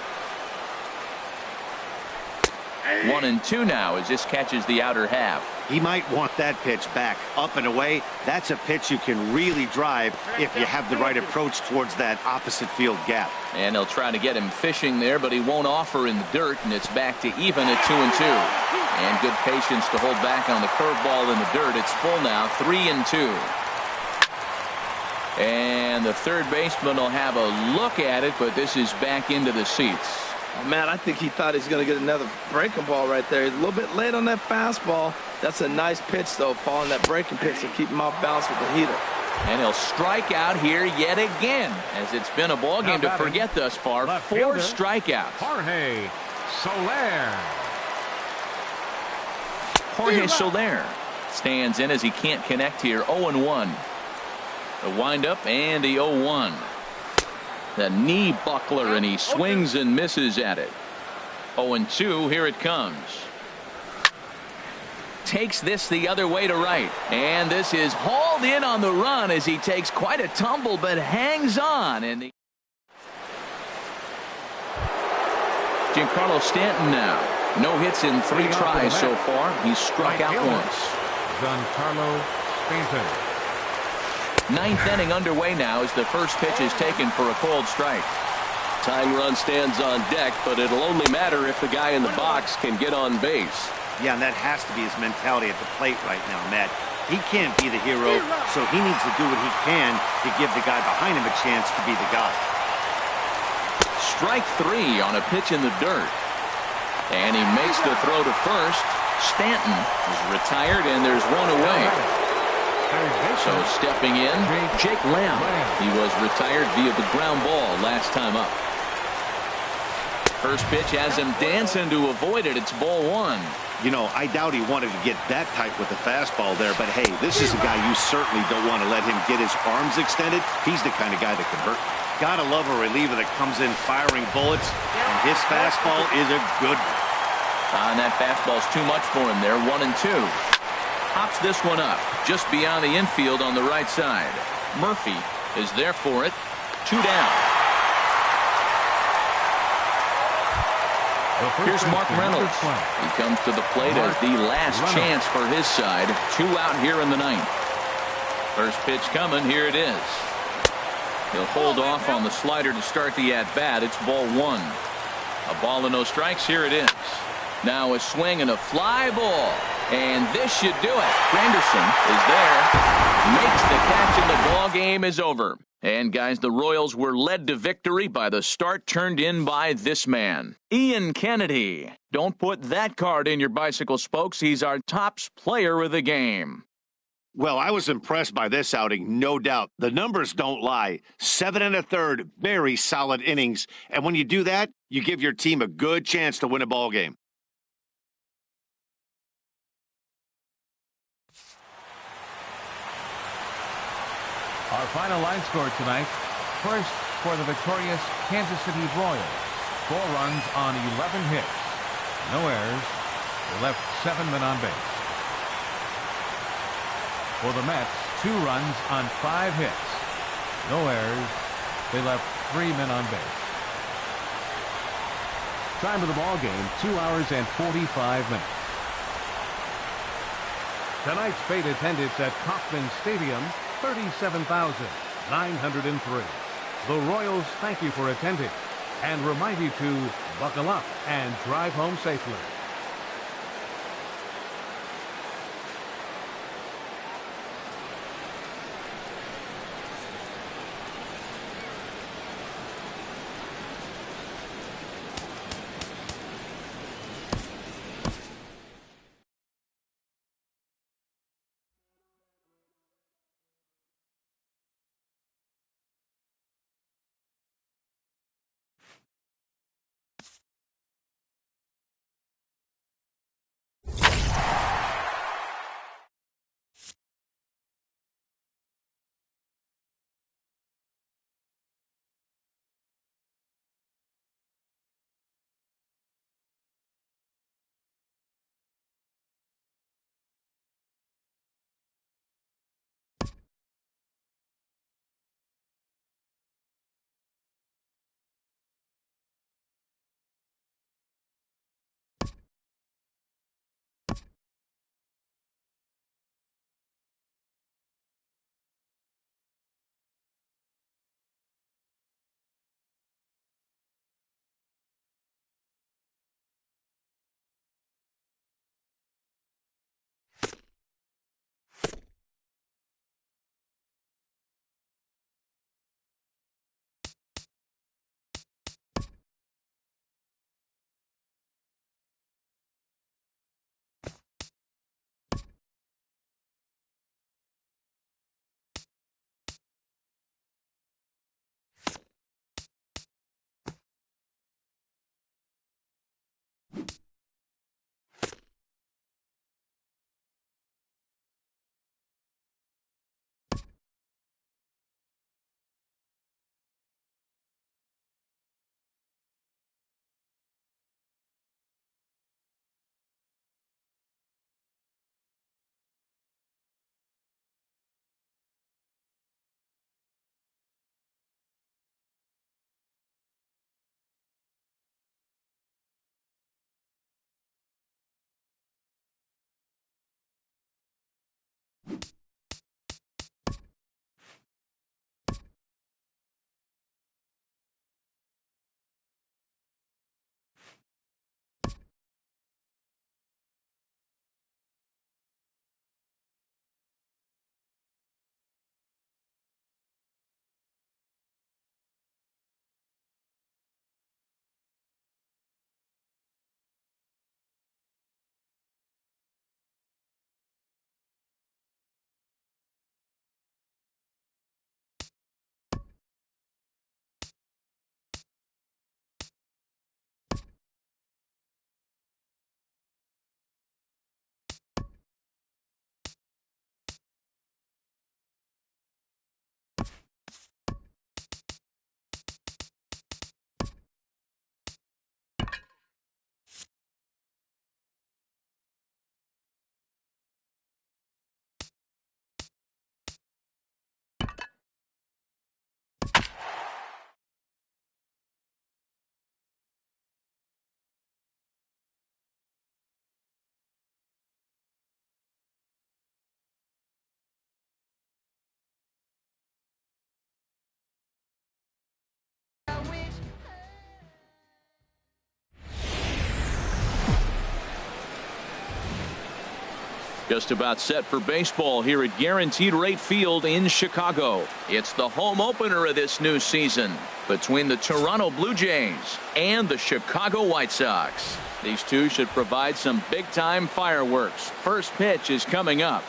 1-2 now as this catches the outer half. He might want that pitch back, up and away. That's a pitch you can really drive if you have the right approach towards that opposite field gap. And they'll try to get him fishing there, but he won't offer in the dirt, and it's back to even at 2-2. And good patience to hold back on the curveball in the dirt. It's full now, 3-2. And the third baseman will have a look at it, but this is back into the seats. Oh, man, I think he thought he's going to get another breaking ball right there. He's a little bit late on that fastball. That's a nice pitch, though, following that breaking pitch to keep him off balance with the heater. And he'll strike out here yet again, as it's been a ball game to forget thus far. 4 strikeouts. Jorge Soler stands in as he can't connect here. 0-1. The windup and the 0-1. The knee buckler, and he swings and misses at it. 0-2. Here it comes. Takes this the other way to right, and this is hauled in on the run as he takes quite a tumble but hangs on. And Giancarlo Stanton now. No hits in 3 tries so far. He's struck out once. Giancarlo Stanton. 9th inning underway now as the first pitch is taken for a cold strike. Tying run stands on deck, but it'll only matter if the guy in the box can get on base. Yeah, and that has to be his mentality at the plate right now, Matt. He can't be the hero, so he needs to do what he can to give the guy behind him a chance to be the guy. Strike 3 on a pitch in the dirt. And he makes the throw to first. Stanton is retired, and there's 1 away. So stepping in, Jake Lamb. He was retired via the ground ball last time up. First pitch has him dancing to avoid it. It's ball 1. You know, I doubt he wanted to get that tight with the fastball there, but hey, this is a guy you certainly don't want to let him get his arms extended. He's the kind of guy that can hurt. Gotta love a reliever that comes in firing bullets, and his fastball is a good one. And that fastball's too much for him there. 1-2. Hops this one up just beyond the infield on the right side. Murphy is there for it. 2 down. Here's Mark Reynolds. He comes to the plate as the last chance for his side. 2 out here in the 9th. First pitch coming. Here it is. He'll hold off on the slider to start the at-bat. It's ball 1. A ball and no strikes. Here it is. Now a swing and a fly ball. And this should do it. Granderson is there. Makes the catch, and the ball game is over. And, guys, the Royals were led to victory by the start turned in by this man, Ian Kennedy. Don't put that card in your bicycle spokes. He's our tops player of the game. Well, I was impressed by this outing, no doubt. The numbers don't lie. 7 1/3, very solid innings. And when you do that, you give your team a good chance to win a ball game. Our final line score tonight. First, for the victorious Kansas City Royals. 4 runs on 11 hits. No errors. They left 7 men on base. For the Mets, 2 runs on 5 hits. No errors. They left 3 men on base. Time of the ball game, 2 hours and 45 minutes. Tonight's paid attendance at Kauffman Stadium, 37,903. The Royals thank you for attending and remind you to buckle up and drive home safely. Just about set for baseball here at Guaranteed Rate Field in Chicago. It's the home opener of this new season between the Toronto Blue Jays and the Chicago White Sox. These two should provide some big-time fireworks. First pitch is coming up.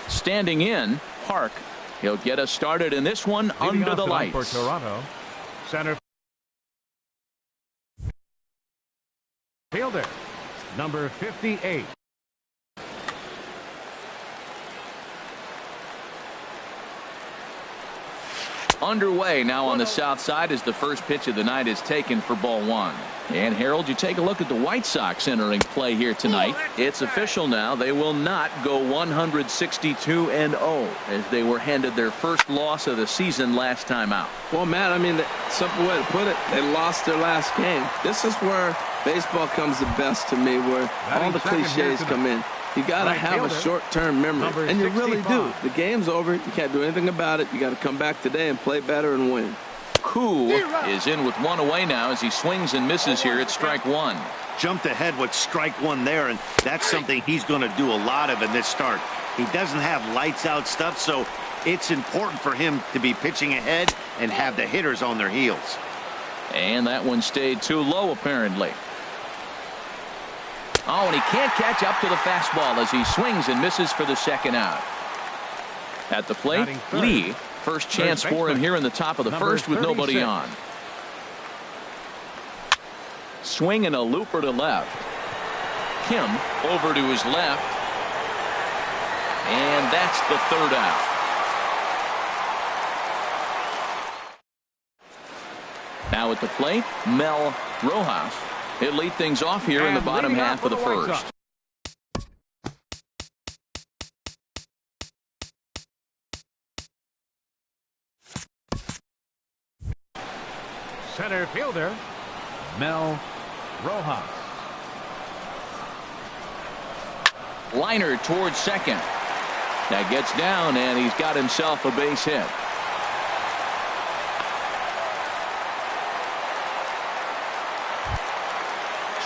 Standing in, Park. He'll get us started in this one under the lights. For Toronto, center fielder, number 58. Underway now on the south side as the first pitch of the night is taken for ball one. And Harold, you take a look at the White Sox entering play here tonight. It's official now. They will not go 162-0 as they were handed their first loss of the season last time out. Well, Matt, I mean, the simple way to put it, they lost their last game. This is where baseball comes the best to me, where all the cliches come in. You got to have a short-term memory, and you really do. The game's over. You can't do anything about it. You got to come back today and play better and win. Koo is in with one away now as he swings and misses here at strike one. Jumped ahead with strike one there, and that's something he's going to do a lot of in this start. He doesn't have lights-out stuff, so it's important for him to be pitching ahead and have the hitters on their heels. And that one stayed too low, apparently. Oh, and he can't catch up to the fastball as he swings and misses for the second out. At the plate, Lee. First chance for him here in the top of the first with nobody on. Swing and a looper to left. Kim over to his left. And that's the third out. Now at the plate, Mel Rojas. He'll lead things off here in the bottom half of the first. Center fielder, Mel Rojas. Liner towards second. That gets down, and he's got himself a base hit.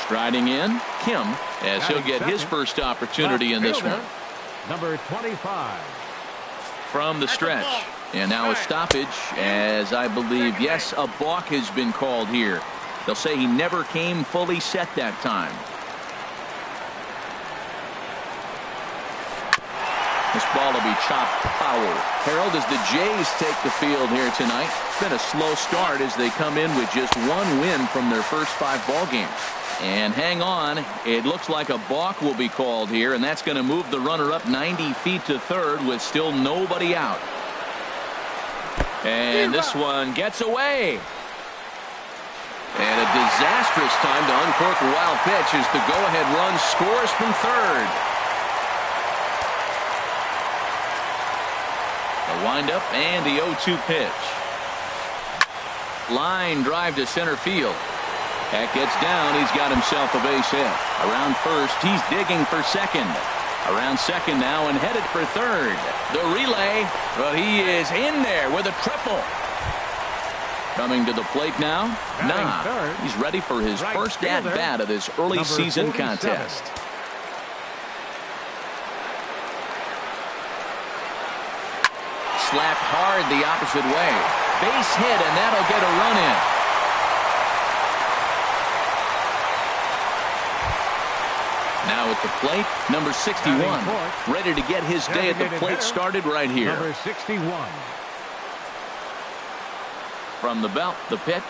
Striding in, Kim, as he'll get his first opportunity in this one. Number 25. From the stretch. And now a stoppage, as I believe, yes, a balk has been called here. They'll say he never came fully set that time. This ball will be chopped foul. Harold, as the Jays take the field here tonight, it's been a slow start as they come in with just one win from their first 5 ball games. And hang on, it looks like a balk will be called here, and that's going to move the runner up 90 feet to third with still nobody out. And this one gets away. And a disastrous time to uncork a wild pitch as the go-ahead run scores from third. The windup and the 0-2 pitch. Line drive to center field. That gets down. He's got himself a base hit. Around first, he's digging for second. Around second now and headed for third. The relay, but he is in there with a triple. Coming to the plate now, he's ready for his first at-bat of this early season contest. Slapped hard the opposite way. Base hit, and that'll get a run in. Now at the plate, number 61, ready to get his day at the plate started right here. Number 61. From the belt, the pitch.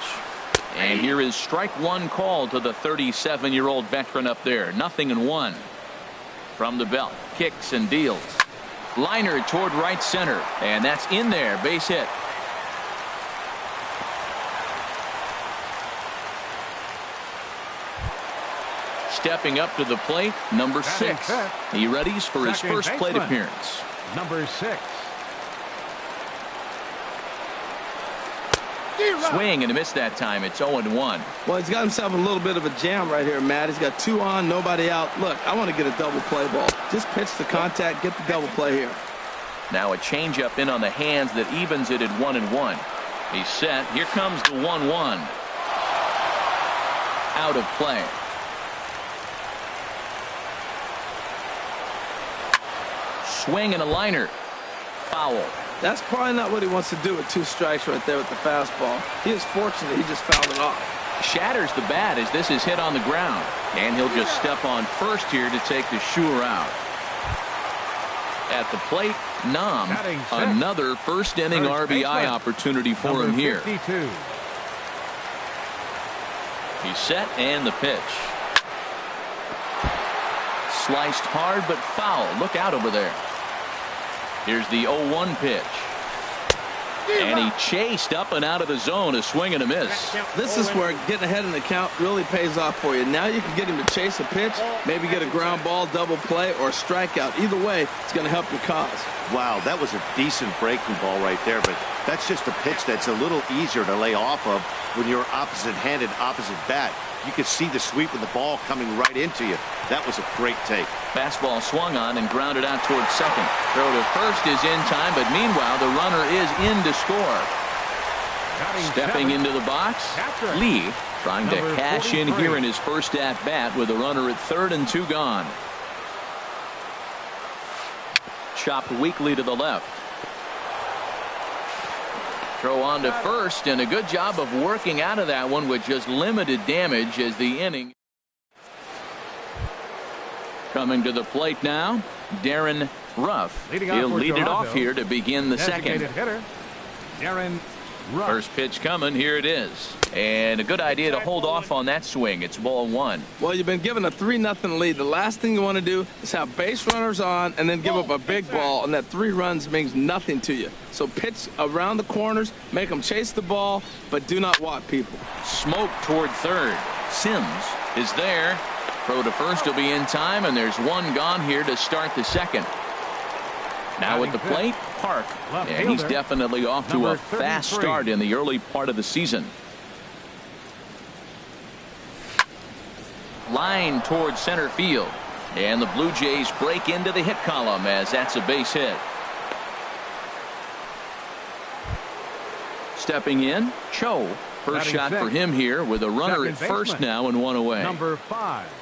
And here is strike one called to the 37-year-old veteran up there. 0-1. From the belt, kicks and deals. Liner toward right center. And that's in there. Base hit. Stepping up to the plate, number 6. He readies for his first plate appearance. Number 6. Swing and a miss that time. It's 0-1. Well, he's got himself a little bit of a jam right here, Matt. He's got 2 on, nobody out. Look, I want to get a double play ball. Just pitch the contact, get the double play here. Now a changeup in on the hands that evens it at 1-1. He's set. Here comes the 1-1. out of play. Swing and a liner. Foul. That's probably not what he wants to do with 2 strikes right there with the fastball. He is fortunate he just fouled it off. Shatters the bat as this is hit on the ground. And he'll just step on first here to take the Shure out. At the plate, Nam. Another first inning RBI opportunity for him here. 52. He's set and the pitch. Sliced hard but foul. Look out over there. Here's the 0-1 pitch. And he chased up and out of the zone, a swing and a miss. This is where getting ahead in the count really pays off for you. Now you can get him to chase a pitch, maybe get a ground ball, double play, or a strikeout. Either way, it's going to help your cause. Wow, that was a decent breaking ball right there, but that's just a pitch that's a little easier to lay off of when you're opposite-handed, opposite bat. You could see the sweep of the ball coming right into you. That was a great take. Fastball swung on and grounded out towards second. Throw to first is in time, but meanwhile the runner is in to score. Stepping into the box, Lee trying to cash in here in his first at bat with a runner at third and 2 gone. Chopped weakly to the left. Throw on to first, and a good job of working out of that one with just limited damage as the inning. Coming to the plate now, Darren Ruff. He'll lead it off here to begin the second. Hitter, Darren Ruff. First pitch coming. Here it is. And a good idea to hold off on that swing. It's ball 1. Well, you've been given a 3-0 lead. The last thing you want to do is have base runners on and then give up a big ball, and that 3 runs means nothing to you. So pitch around the corners, make them chase the ball, but do not walk people. Smoke toward third. Sims is there. Throw to first will be in time, and there's 1 gone here to start the second. Now at the plate, Park, and he's definitely off to a fast start in the early part of the season. Line towards center field, and the Blue Jays break into the hit column as that's a base hit. Stepping in, Cho. First shot for him here with a runner at first now and 1 away. Number 5.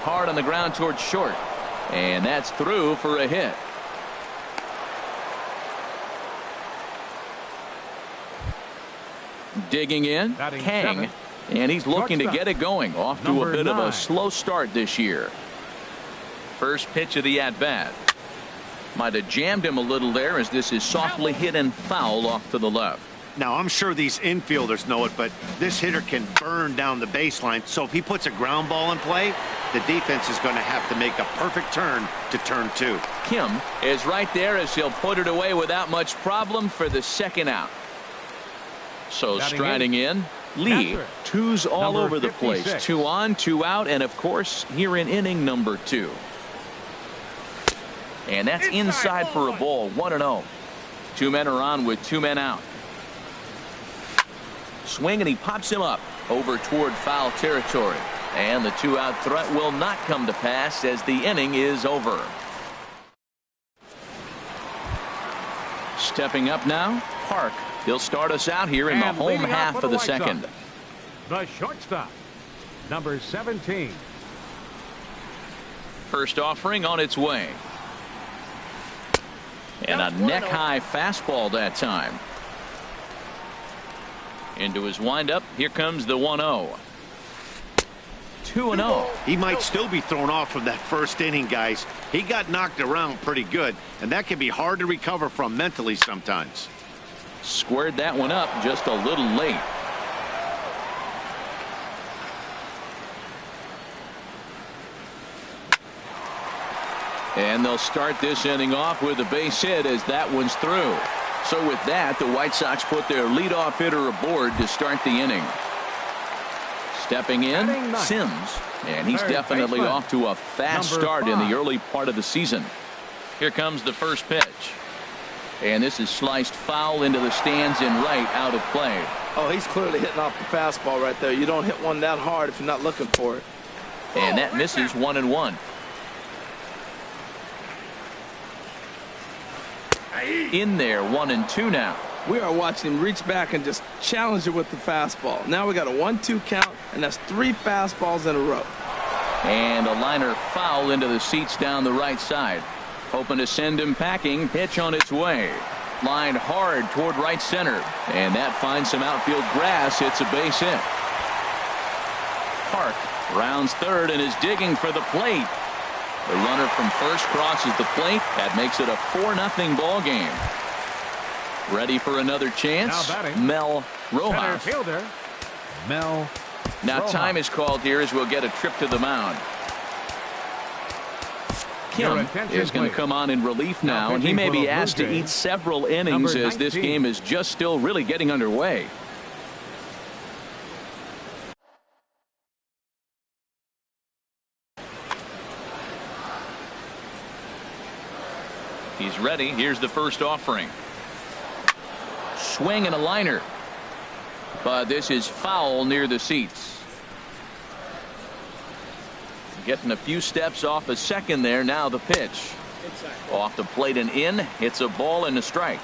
Hard on the ground towards short, and that's through for a hit. Digging in, Kang, and he's looking to get it going. Off to a bit of a slow start this year. First pitch of the at-bat. Might have jammed him a little there as this is softly hit and foul off to the left. Now, I'm sure these infielders know it, but this hitter can burn down the baseline. So if he puts a ground ball in play, the defense is going to have to make a perfect turn to turn 2. Kim is right there as he'll put it away without much problem for the second out. So striding in, Lee. 2s all over the place. 2 on, 2 out, and of course here in inning number 2. And that's inside for a ball. 1-0. 2 men are on with 2 men out. Swing, and he pops him up over toward foul territory. And the 2-out threat will not come to pass as the inning is over. Stepping up now, Park. He'll start us out here in the home half of the second. The shortstop, number 17. First offering on its way. And a neck-high fastball that time. Into his windup. Here comes the 1-0. 2-0. He might still be thrown off from that first inning, guys. He got knocked around pretty good, and that can be hard to recover from mentally sometimes. Squared that one up just a little late. And they'll start this inning off with a base hit as that one's through. So with that, the White Sox put their leadoff hitter aboard to start the inning. Stepping in, Sims, and he's definitely off to a fast start in the early part of the season. Here comes the first pitch. And this is sliced foul into the stands in right, out of play. Oh, he's clearly hitting off the fastball right there. You don't hit one that hard if you're not looking for it. And that misses 1-1. In there, 1-2 now. We are watching him reach back and just challenge it with the fastball. Now we got a 1-2 count, and that's 3 fastballs in a row. And a liner foul into the seats down the right side. Hoping to send him packing. Pitch on its way. Lined hard toward right center. And that finds some outfield grass. It's a base hit. Park rounds third and is digging for the plate. The runner from first crosses the plate. That makes it a 4-0 ball game. Ready for another chance. Mel Rojas. Center fielder, Mel Now Rojas. time is called here as we'll get a trip to the mound. Kim is going to come on in relief now, and he may be asked to eat several innings as this game is just still really getting underway. He's ready. Here's the first offering. Swing and a liner. But this is foul near the seats. Getting a few steps off a second there. Now the pitch. Off the plate and in. It's a ball and a strike.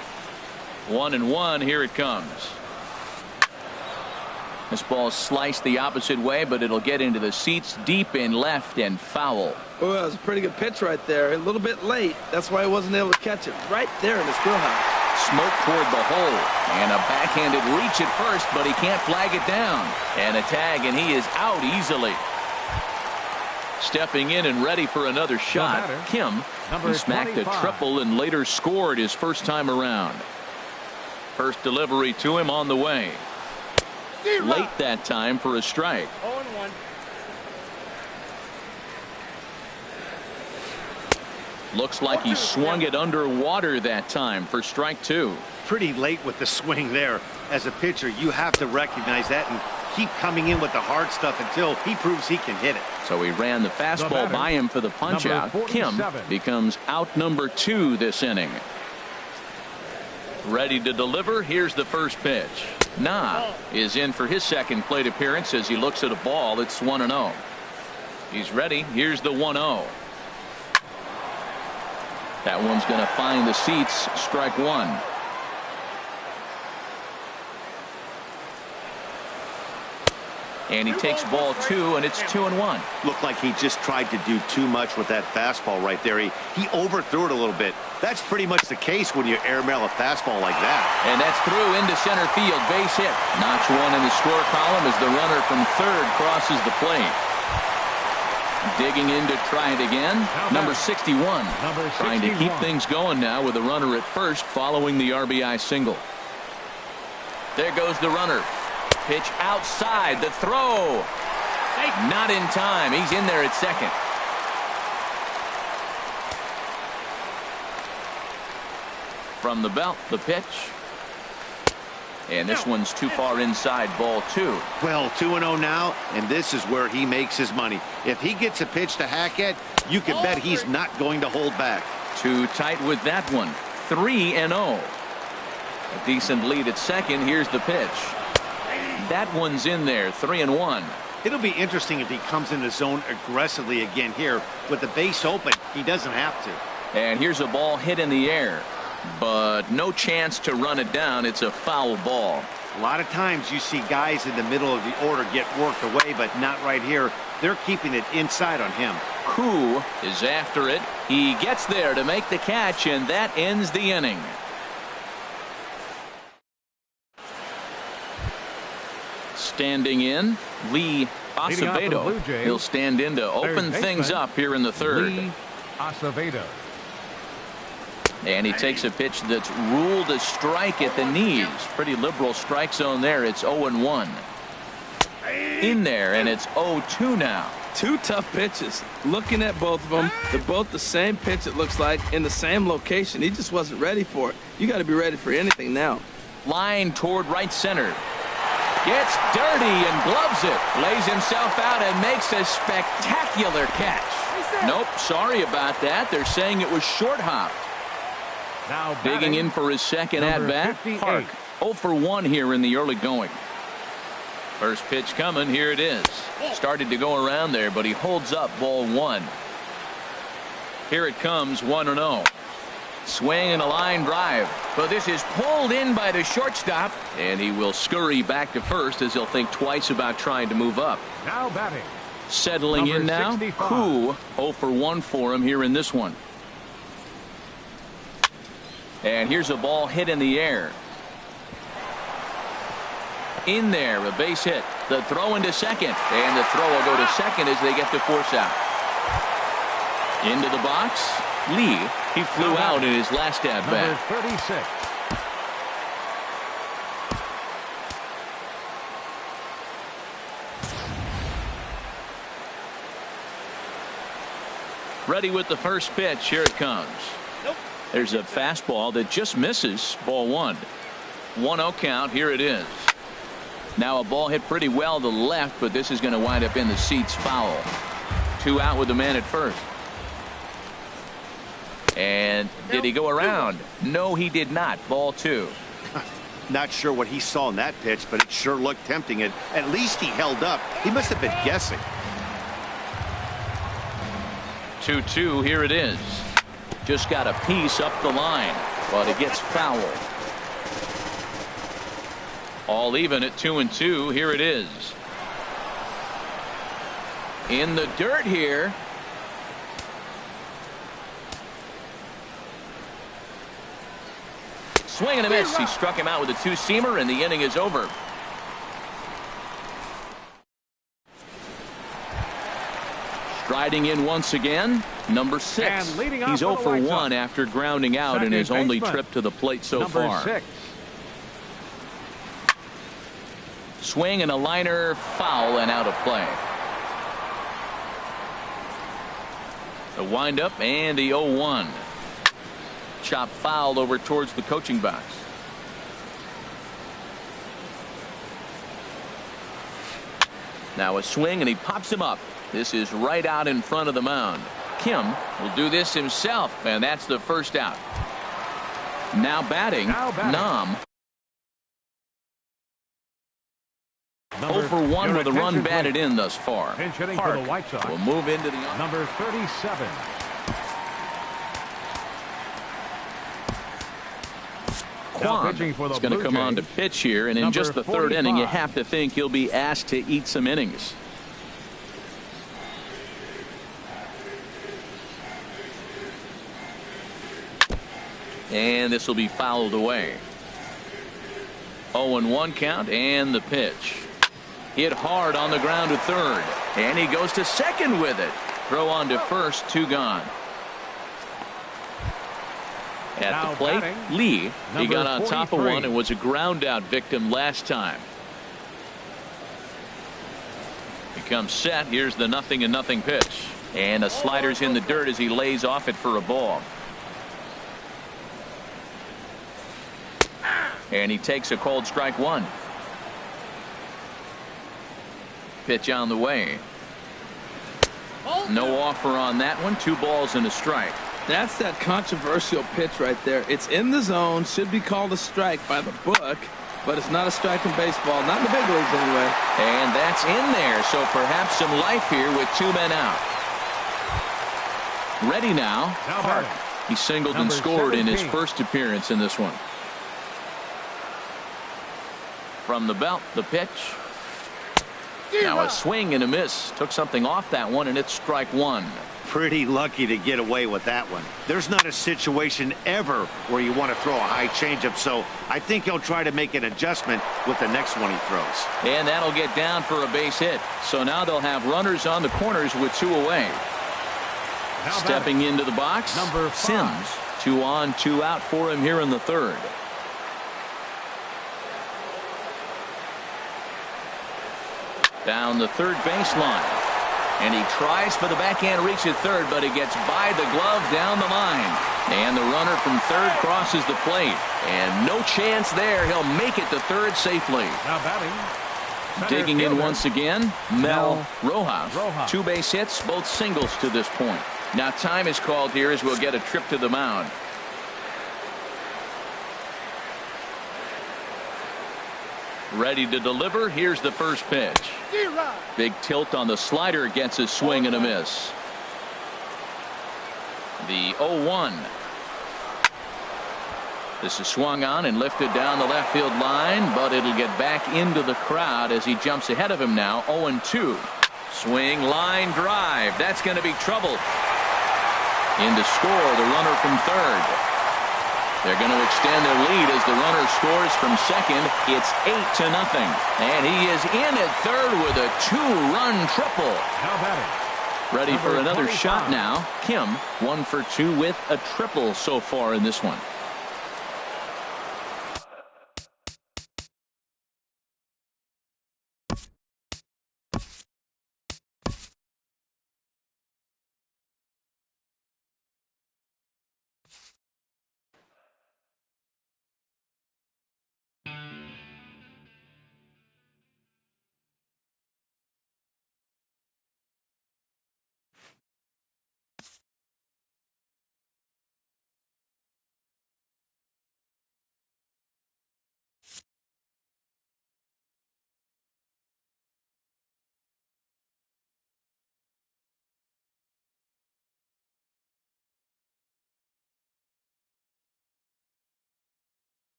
1-1. Here it comes. This ball sliced the opposite way, but it'll get into the seats deep in left and foul. Oh, that was a pretty good pitch right there. A little bit late. That's why he wasn't able to catch it. Right there in his wheelhouse. Smoke toward the hole. And a backhanded reach at first, but he can't flag it down. And a tag, and he is out easily. Stepping in and ready for another shot. Kim, he smacked a triple and later scored his first time around. First delivery to him on the way. Late that time for a strike. 0-1. Looks like he swung it underwater that time for strike 2. Pretty late with the swing there. As a pitcher, you have to recognize that and keep coming in with the hard stuff until he proves he can hit it. So he ran the fastball by him for the punch out. Kim becomes out number 2 this inning. Ready to deliver. Here's the first pitch. Na is in for his second plate appearance as he looks at a ball. It's 1-0. He's ready. Here's the 1-0. That one's going to find the seats. Strike 1. And he takes ball 2, and it's 2-1. Looked like he just tried to do too much with that fastball right there. He overthrew it a little bit. That's pretty much the case when you airmail a fastball like that. And that's through into center field. Base hit. Notch 1 in the score column as the runner from third crosses the plate. Digging in to try it again. Number 61. Trying to keep things going now with a runner at first following the RBI single. There goes the runner. Pitch outside. The throw. Not in time. He's in there at second. From the belt, the pitch. And this one's too far inside, ball 2. Well, 2-0 now, and this is where he makes his money. If he gets a pitch to hack at, you can bet he's not going to hold back. Too tight with that one. 3-0. A decent lead at second. Here's the pitch. That one's in there. 3-1. It'll be interesting if he comes in the zone aggressively again here. With the base open, he doesn't have to. And here's a ball hit in the air. But no chance to run it down. It's a foul ball. A lot of times you see guys in the middle of the order get worked away, but not right here. They're keeping it inside on him. Koo is after it. He gets there to make the catch, and that ends the inning. Standing in, Lee Acevedo. He'll stand in to open things up here in the third. Lee Acevedo. And he takes a pitch that's ruled a strike at the knees. Pretty liberal strike zone there. It's 0-1. In there, and it's 0-2 now. 2 tough pitches. Looking at both of them, they're both the same pitch, it looks like, in the same location. He just wasn't ready for it. You got to be ready for anything now. Line toward right center. Gets dirty and gloves it. Lays himself out and makes a spectacular catch. Nope, sorry about that. They're saying it was short hop. Now digging in for his second at-bat. Park 0 for 1 here in the early going. First pitch coming. Here it is. Started to go around there, but he holds up ball 1. Here it comes. 1-0. Swing and a line drive. But this is pulled in by the shortstop, and he will scurry back to first as he'll think twice about trying to move up. Now batting. Settling in now. 65. Pooh 0 for 1 for him here in this one. And here's a ball hit in the air. In there, a base hit. The throw into second, and the throw will go to second as they get the force out. Into the box. Lee, he flew out in his last at bat. Number 36. Ready with the first pitch. Here it comes. Nope. There's a fastball that just misses. Ball 1. 1-0 count. Here it is. Now a ball hit pretty well to the left, but this is going to wind up in the seats foul. 2 out with the man at first. And did he go around? No, he did not. Ball 2. Not sure what he saw in that pitch, but it sure looked tempting. And at least he held up. He must have been guessing. 2-2. Here it is. Just got a piece up the line, but it gets foul. All even at 2-2. Here it is. In the dirt here. Swing and a miss. He struck him out with a 2-seamer, and the inning is over. Striding in once again, number 6. He's 0 for 1 after grounding out in his only trip to the plate so far. 6. Swing and a liner, foul and out of play. The windup and the 0-1. Chop fouled over towards the coaching box. Now a swing and he pops him up. This is right out in front of the mound. Kim will do this himself, and that's the first out. Now batting. Nam. 0 for 1 with a run batted in thus far. Park will move into the number 37. Kwan is going to come on to pitch here, and in just the third inning, you have to think he'll be asked to eat some innings. And this will be fouled away. 0-1 count, and the pitch. Hit hard on the ground to third, and he goes to second with it. Throw on to first, 2 gone. At the plate, Lee, he got on top of one and was a ground out victim last time. He comes set. Here's the 0-0 pitch, and a slider's in the dirt as he lays off it for a ball. And he takes a cold strike 1. Pitch on the way. No offer on that one. 2 balls and a strike. That's that controversial pitch right there. It's in the zone, should be called a strike by the book, but it's not a strike in baseball, not in the big leagues anyway. And that's in there, so perhaps some life here with 2 men out. Ready now. Park. He singled and scored in his first appearance in this one. From the belt, the pitch. Now a swing and a miss. Took something off that one, and it's strike 1. Pretty lucky to get away with that one. There's not a situation ever where you want to throw a high changeup, so I think he'll try to make an adjustment with the next one he throws. And that'll get down for a base hit. So now they'll have runners on the corners with 2 away. Stepping into the box, number 5. Sims. 2 on, 2 out for him here in the third. Down the third baseline. And he tries for the backhand reach at third, but he gets by the glove down the line. And the runner from third crosses the plate. And no chance there. He'll make it to third safely. Now batting. Digging in once again, Mel Rojas. 2 base hits, both singles to this point. Now time is called here as we'll get a trip to the mound. Ready to deliver. Here's the first pitch. Big tilt on the slider, gets a swing and a miss. The 0-1. This is swung on and lifted down the left field line, but it'll get back into the crowd as he jumps ahead of him now. 0-2. Swing, line drive. That's going to be trouble. In to score the runner from third. They're going to extend their lead as the runner scores from second. It's 8-0. And he is in at third with a 2-run triple. Now batting. Ready for another 25. shot now. Kim 1 for 2 with a triple so far in this one.